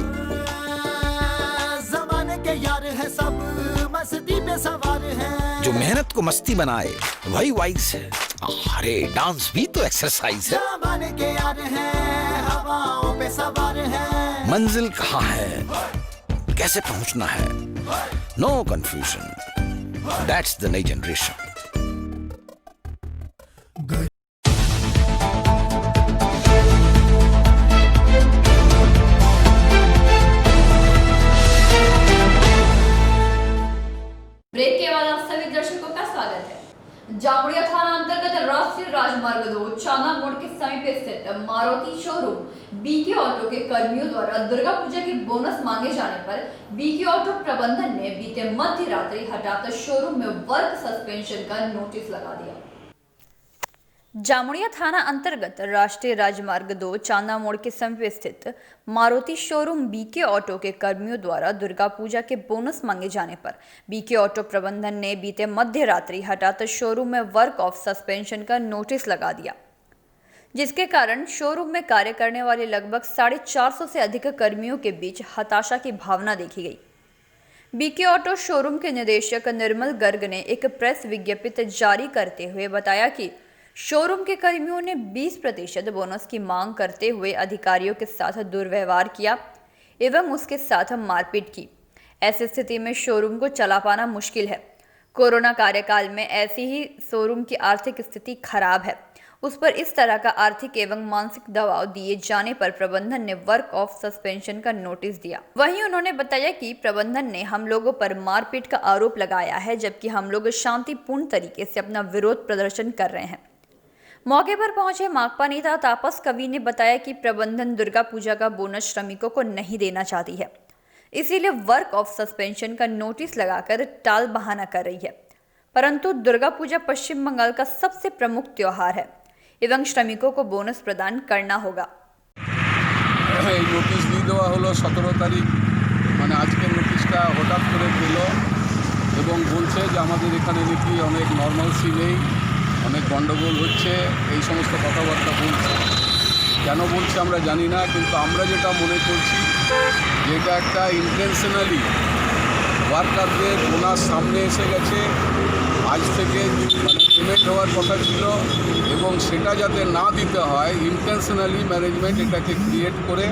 ज़माने के यार है सब, मस्ती पे सवार है। जो मेहनत को मस्ती बनाए वही वाइस है। अरे डांस भी तो एक्सरसाइज है। ज़माने के यार हैं, हवाओं पे सवार है। मंजिल कहाँ है, कैसे पहुंचना है, नो कंफ्यूजन। दैट्स द नई जनरेशन। ब्रेक के बाद आप सभी दर्शकों का स्वागत है। जामुड़िया थाना अंतर्गत राष्ट्रीय राजमार्ग 2 चाना मोड़ के समीप स्थित मारुति शोरूम बीके ऑटो के कर्मियों द्वारा दुर्गा पूजा की बोनस मांगे जाने पर बीके ऑटो प्रबंधन ने बीते मध्य रात्रि हटाकर शोरूम में वर्क सस्पेंशन का नोटिस लगा दिया। जामुड़िया थाना अंतर्गत राष्ट्रीय राजमार्ग 2 चांदा मोड़ के समीप स्थित मारुति शोरूम बीके ऑटो के कर्मियों द्वारा दुर्गा पूजा के बोनस मांगे जाने पर बीके ऑटो प्रबंधन ने बीते मध्य रात्रि हटाकर शोरूम में वर्क ऑफ सस्पेंशन का नोटिस लगा दिया, जिसके कारण शोरूम में कार्य करने वाले लगभग 450 से अधिक कर्मियों के बीच हताशा की भावना देखी गई। बीके ऑटो शोरूम के निदेशक निर्मल गर्ग ने एक प्रेस विज्ञप्ति जारी करते हुए बताया कि शोरूम के कर्मियों ने 20% बोनस की मांग करते हुए अधिकारियों के साथ दुर्व्यवहार किया एवं उसके साथ मारपीट की। ऐसी स्थिति में शोरूम को चला पाना मुश्किल है। कोरोना कार्यकाल में ऐसी ही शोरूम की आर्थिक स्थिति खराब है, उस पर इस तरह का आर्थिक एवं मानसिक दबाव दिए जाने पर प्रबंधन ने वर्क ऑफ सस्पेंशन का नोटिस दिया। वहीं उन्होंने बताया कि प्रबंधन ने हम लोगों पर मारपीट का आरोप लगाया है, जबकि हम लोग शांतिपूर्ण तरीके से अपना विरोध प्रदर्शन कर रहे हैं। मौके पर पहुंचे माकपा नेता तापस कवि ने बताया कि प्रबंधन दुर्गा पूजा का बोनस श्रमिकों को नहीं देना चाहती है, इसीलिए वर्क ऑफ सस्पेंशन का नोटिस लगाकर टाल बहाना कर रही है। परंतु दुर्गा पूजा पश्चिम बंगाल का सबसे प्रमुख त्योहार है एवं श्रमिकों को बोनस प्रदान करना होगा। নোটিশ দিয়ে দেওয়া হলো 17 তারিখ, মানে আজকে নোটিশটা হঠাৎ করে পেল এবং বলছে যে আমাদের এখানে নাকি অনেক নর্মালসি নেই, অনেক গন্ডগোল হচ্ছে, এই সমস্ত কথাবার্তা বলছে। কেন বলছে আমরা জানি না, কিন্তু আমরা যেটা মনে করছি যে এটা একটা ইন্টেনশনালি ওয়ার্কারদের বোনাস সামনে এসে গেছে, আজ থেকে মানে পেমেন্ট হওয়ার কথা ছিল এবং সেটা যাতে না দিতে হয় ইন্টেনশনালি ম্যানেজমেন্ট এটাকে ক্রিয়েট করে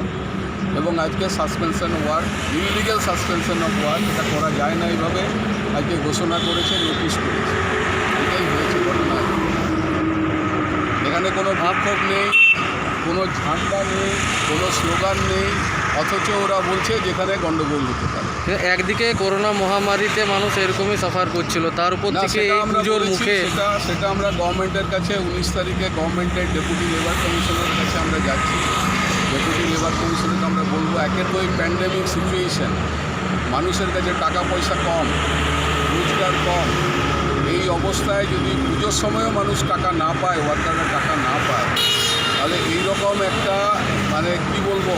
এবং আজকে suspension work, illegal suspension of work, এটা করা যায় না এইভাবে আজকে ঘোষণা করেছে, নোটিশ করেছে। এটাই হয়েছে ঘটনা। এখানে কোনো ভাবক্ষোভ নেই, কোনো ঝান্ডা নেই, কোনো স্লোগান নেই, অথচ ওরা বলছে যেখানে গন্ডগোল হতে পারে। একদিকে করোনা মহামারীতে মানুষ এরকমই সাফার করছিল, তার উপর থেকে এই পুজোর মুখে সেটা আমরা গভর্নমেন্টের কাছে 19 তারিখে গভর্নমেন্টের ডেপুটি লেবার কমিশনারের কাছে আমরা যাচ্ছি। ডেপুটি লেবার কমিশনারকে আমরা বলবো, একের তো এই প্যান্ডেমিক সিচুয়েশন, মানুষের কাছে টাকা পয়সা কম, রোজগার কম, এই অবস্থায় যদি পুজোর সময়ও মানুষ টাকা না পায়, ওয়ার্কাররা টাকা না পায়, তাহলে এইরকম একটা মানে কি বলবো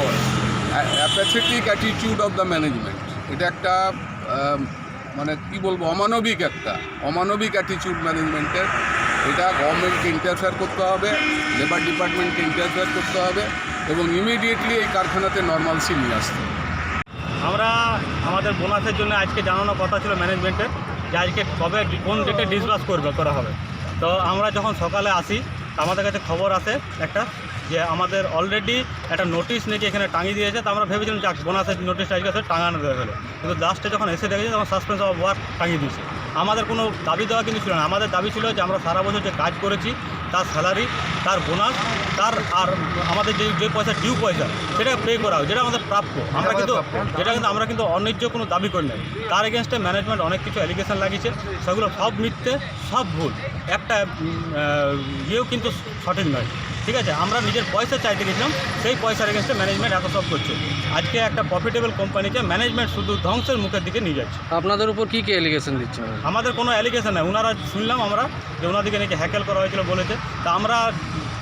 অ্যাপ্যাথেটিক অ্যাটিটিউড অফ দ্য ম্যানেজমেন্ট, এটা একটা মানে কি বলবো অমানবিক অ্যাটিটিউড ম্যানেজমেন্টের। এটা গভর্নমেন্টকে ইন্টারফেয়ার করতে হবে, লেবার ডিপার্টমেন্টকে ইন্টারফেয়ার করতে হবে এবং ইমিডিয়েটলি এই কারখানাতে নর্মালসি নিয়ে আসতে হবে। আমরা আমাদের বোনাসের জন্য আজকে জানানোর কথা ছিল ম্যানেজমেন্টের যে আজকে কবে কোন ডেটে ডিসবার্স করা হবে। তো আমরা যখন সকালে আসি আমাদের কাছে খবর আসে একটা যে আমাদের অলরেডি একটা নোটিশ নাকি এখানে টাঙিয়ে দিয়েছে। তো আমরা ভেবেছিলাম যে বোনাসের নোটিশটা আজকে টাঙানো দেওয়া হলো, কিন্তু লাস্টে যখন এসে দেখেছি তখন সাসপেন্স অফ ওয়ার্ক টাঙিয়ে দিয়েছে। আমাদের কোনো দাবি দেওয়া কিন্তু ছিল না, আমাদের দাবি ছিল যে আমরা সারা বছর যে কাজ করেছি তার স্যালারি, তার বোনাস, তার আর আমাদের যে পয়সা ডিউ পয়সা সেটা পে করা হয়, যেটা আমাদের প্রাপ্য। আমরা কিন্তু অন্যায্য কোনো দাবি করি নাই। তার এগেনস্টে ম্যানেজমেন্ট অনেক কিছু অ্যালিগেশন লাগিয়েছে, সেগুলো সব মিথ্যে, সব ভুল। একটা ইয়েও কিন্তু সঠিক নয়, ঠিক আছে। আমরা নিজের পয়সা চাইতে গেছিলাম, সেই পয়সার এগেনস্টে ম্যানেজমেন্ট এত সব করছে। আজকে একটা প্রফিটেবল কোম্পানিকে ম্যানেজমেন্ট শুধু ধ্বংসের মুখের দিকে নিয়ে যাচ্ছে। আপনাদের উপর কি অ্যালিগেশন দিচ্ছে? আমাদের কোনো অ্যালিগেশন নাই। ওনারা শুনলাম আমরা যে ওনাদেরকে নাকি হ্যাকেল করা হয়েছিল বলেছে। তা আমরা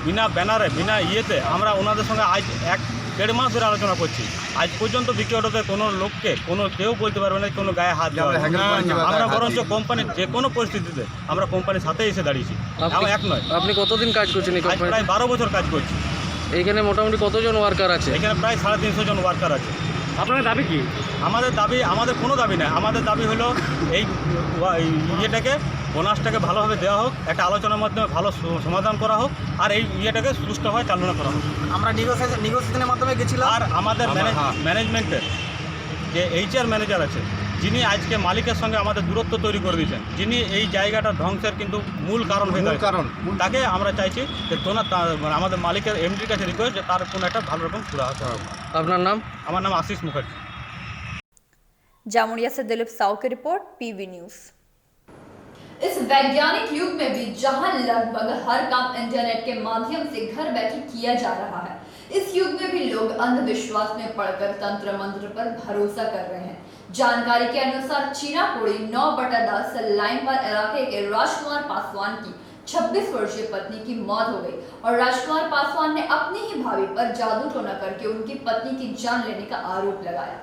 বিনা ব্যানারে, বিনা ইয়েতে আমরা ওনাদের সঙ্গে আজ 1-1.5 মাস ধরে আলোচনা করছি। আজ পর্যন্ত বিক্রিয়টাতে কোনো লোককে কেউ বলতে পারবে না কোনো গায়ে হাত দেওয়া। আমরা বরঞ্চ কোম্পানির যে কোনো পরিস্থিতিতে আমরা কোম্পানির সাথে এসে দাঁড়িয়েছি, এক নয়। আপনি কতদিন কাজ করছেন? প্রায় 12 বছর কাজ করছি। এইখানে মোটামুটি কতজন ওয়ার্কার আছে? এখানে প্রায় 350 জন ওয়ার্কার আছে। আপনার দাবি কি? আমাদের কোনো দাবি নেই। আমাদের দাবি হলো এই ইয়েটাকে, বোনাসটাকে ভালোভাবে দেওয়া হোক, একটা আলোচনার মাধ্যমে ভালো সমাধান করা হোক, আর এই ইয়েটাকে সুষ্ঠুভাবে চালনা করা হোক। আমরা নেগোসিয়েশনের মাধ্যমে গেছিলাম। আর আমাদের ম্যানেজমেন্টের যে HR ম্যানেজার আছে, যিনি আজকে মালিকের সঙ্গে আমাদের দূরত্ব তৈরি করে দিয়েছেন, যিনি এই জায়গাটা ধ্বংসের কিন্তু মূল কারণ হয়ে দাঁড়িয়েছে, তাকে আমরা চাইছি যে আমাদের মালিকের MDর কাছে রিকোয়েস্ট যে তার কোনো একটা ভালো রকম সুরাহা করা হোক। আপনার নাম? আমার নাম आशीष मुखर्जी। जामुड़िया से दिलीप साव की रिपोर्ट, PV न्यूज। इस वैज्ञानिक युग में भी जहां लगभग हर काम इंटरनेट के माध्यम से घर बैठे किया जा रहा है, इस युग में भी लोग अंधविश्वास में पड़कर तंत्र मंत्र पर भरोसा कर रहे हैं। जानकारी के अनुसार चीनापुड़ी 9/10 लाइनबार इलाके के राजकुमार पासवान की 26 वर्षीय पत्नी की मौत हो गई और राजकुमार पासवान ने अपनी ही भाभी पर जादू टोना करके उनकी पत्नी की जान लेने का आरोप लगाया।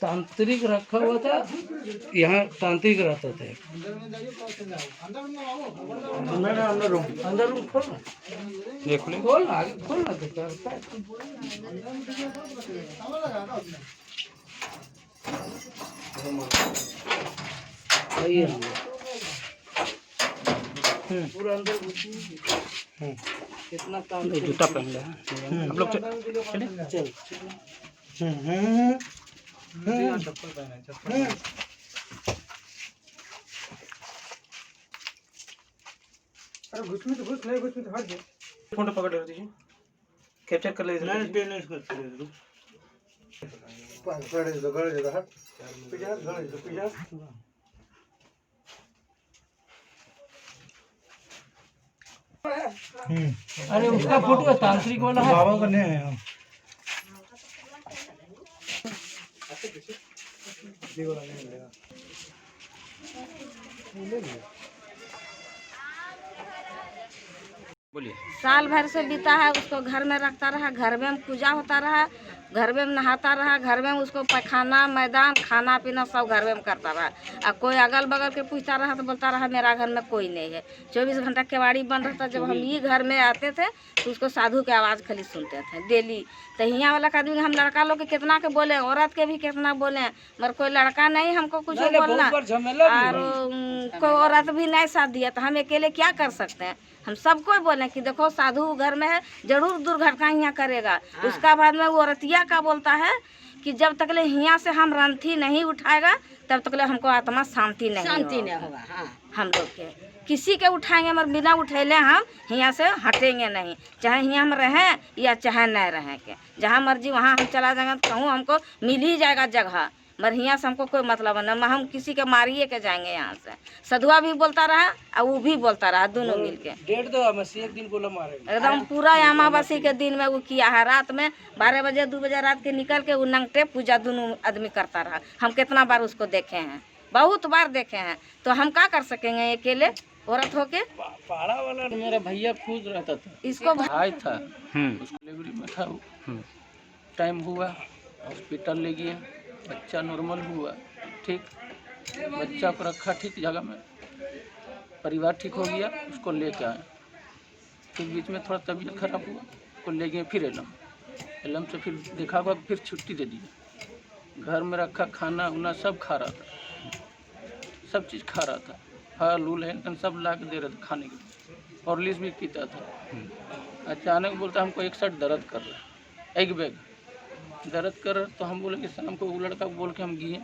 तांत्रिक रखा हुआ था, यहाँ तांत्रिक रहता था। अंदर रूम खोलना, खोलना आगे खोलना पूरा अंदर कितना जूता पहन लिया हम लोग। चल चप्पल पहना, अरे घुस में तो घुस नहीं, घुस में तो हट गया। फोटो पकड़ ले दीजिए, कैप्चर कर ले। नहीं कर पकड़ दो, गड़ दो, हट पीछे, गड़ दो पीछे। अरे उसका फोटो तांत्रिक वाला है, बाबा का नहीं है। साल भर से बीता है, उसको घर में रखता रहा, घर में पूजा होता रहा, घर में नहाता रहा, घर में उसको पैखाना, मैदान, खाना पीना सब घर में करता रहा। और कोई अगल बगल के पूछता रहा तो बोलता रहा मेरा घर में कोई नहीं है। 24 घंटा केवाड़ी बंद रहता। जब हम ये घर में आते थे तो उसको साधु की आवाज़ खाली सुनते थे डेली। तो यहाँ वाला आदमी हम लड़का लोग के कितना के बोले, औरत के भी कितना बोले, मगर कोई लड़का नहीं हमको कुछ बोलना, और कोई औरत भी नहीं साथ दिया। तो हम अकेले क्या कर सकते हैं? हम सबको बोले कि देखो साधु घर में है, जरूर दुर्घटना यहाँ करेगा। उसका बाद में वो औरतिया का बोलता है कि जब तक ले यहाँ से हम रंथी नहीं उठाएगा तब तक ले हमको आत्मा शांति नहीं होगा। हम लोग के किसी के उठाएंगे मगर बिना उठेले हम यहाँ से हटेंगे नहीं, चाहे यहाँ हम रहें या चाहे नहीं रहें के। जहाँ मर्जी वहाँ हम चला जाएंगे, तो कहूँ हमको मिल ही जाएगा जगह, मगर यहाँ से हमको कोई मतलब नहीं। हम किसी के मारिए के जाएंगे यहाँ से। सधुआ भी बोलता रहा और वो भी बोलता रहा, दोनों मिल के। डेढ़ दो एक दिन बोला मारे एकदम पूरा अमावस्या के दिन में वो किया है। रात में 12 बजे 2 बजे रात के निकल के वो नंगटे पूजा दोनों आदमी करता रहा। हम कितना बार उसको देखे हैं, बहुत बार देखे हैं। तो हम क्या कर सकेंगे अकेले औरत होके? पहाड़ा वाला मेरा भैया खुद रहता था, इसको भाई था, उसको डिलीवरी में था। टाइम हुआ, हॉस्पिटल ले गए, बच्चा नॉर्मल हुआ, ठीक। बच्चा को रखा ठीक जगह में, परिवार ठीक हो गया, उसको लेके आए। फिर बीच में थोड़ा तबीयत खराब हुआ, उसको ले गए फिर एलम से फिर देखा हुआ, फिर छुट्टी दे दी। घर में रखा खाना उना सब खा रहा था, सब चीज़ खा रहा था, फल उल है सब ला के दे रहे थे खाने के लिए, हॉर्लिक्स भी पीता था। अचानक बोलता हमको 61 दर्द कर रहा है, एक बैग दर्द कर तो हम बोले कि शाम को वो लड़का को बोल के हम गए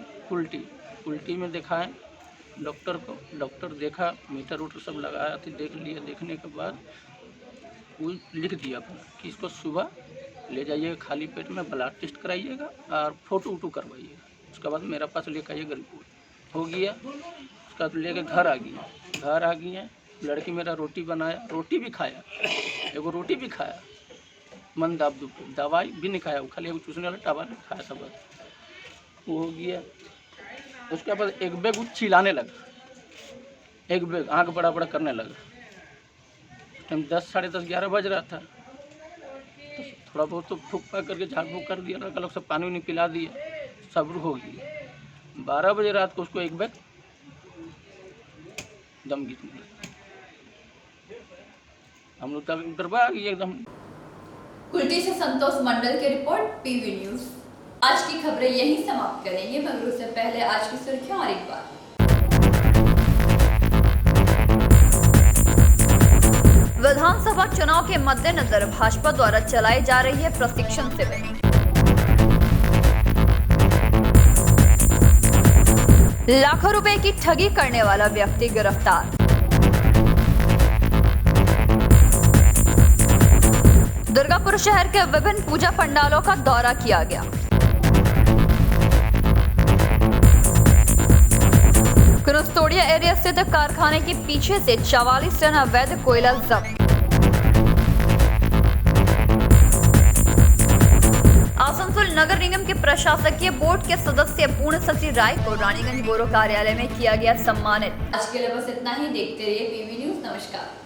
उल्टी में दिखाएं डॉक्टर को। डॉक्टर देखा, मीटर वूटर सब लगाया थी, देख लिया। देखने के बाद वो लिख दिया अपना कि इसको सुबह ले जाइएगा, खाली पेट में ब्लड टेस्ट कराइएगा और फोटो वोटो करवाइएगा। उसके बाद मेरे पास लेकर आइएगा, रिपोर्ट हो गया। उसका लेके घर आ गए। लड़की मेरा रोटी बनाया, रोटी भी खाया, एगो रोटी भी खाया, मन दवाई भी नहीं खाया, वो खाली एगो चूसने वाला टावा नहीं खाया था, बस वो हो गया। उसके बाद एक बैग वो चिल्लाने लगा, एक बैग आँख बड़ा बड़ा करने लगा। टाइम 10 साढ़े 10 11 बज रहा था, तो थोड़ा बहुत तो फूक फाक करके झाड़ फूक कर दिया, लड़का लोग सब पानी वानी पिला दिया, सब हो गया। 12 बजे रात को उसको एक बैग दम गीत मिला। हम लोग तब डरवा आ गए एकदम। कुल्टी से संतोष मंडल की रिपोर्ट, पीवी न्यूज। आज की खबरें यहीं समाप्त करेंगे, मगर उससे पहले आज की सुर्खियां और एक बार। विधानसभा चुनाव के मद्देनजर भाजपा द्वारा चलाई जा रही है प्रशिक्षण शिविर। लाखों रुपए की ठगी करने वाला व्यक्ति गिरफ्तार। दुर्गापुर शहर के विभिन्न पूजा पंडालों का दौरा किया गया। कुरुस्तोड़िया एरिया स्थित कारखाने के पीछे से 44 टन अवैध कोयला जब्त। आसनसोल नगर निगम के प्रशासकीय बोर्ड के सदस्य पूर्ण सचिव राय को रानीगंज बोरो कार्यालय में किया गया सम्मानित। आज के लिए बस इतना ही। देखते रहिए पीवी न्यूज। नमस्कार।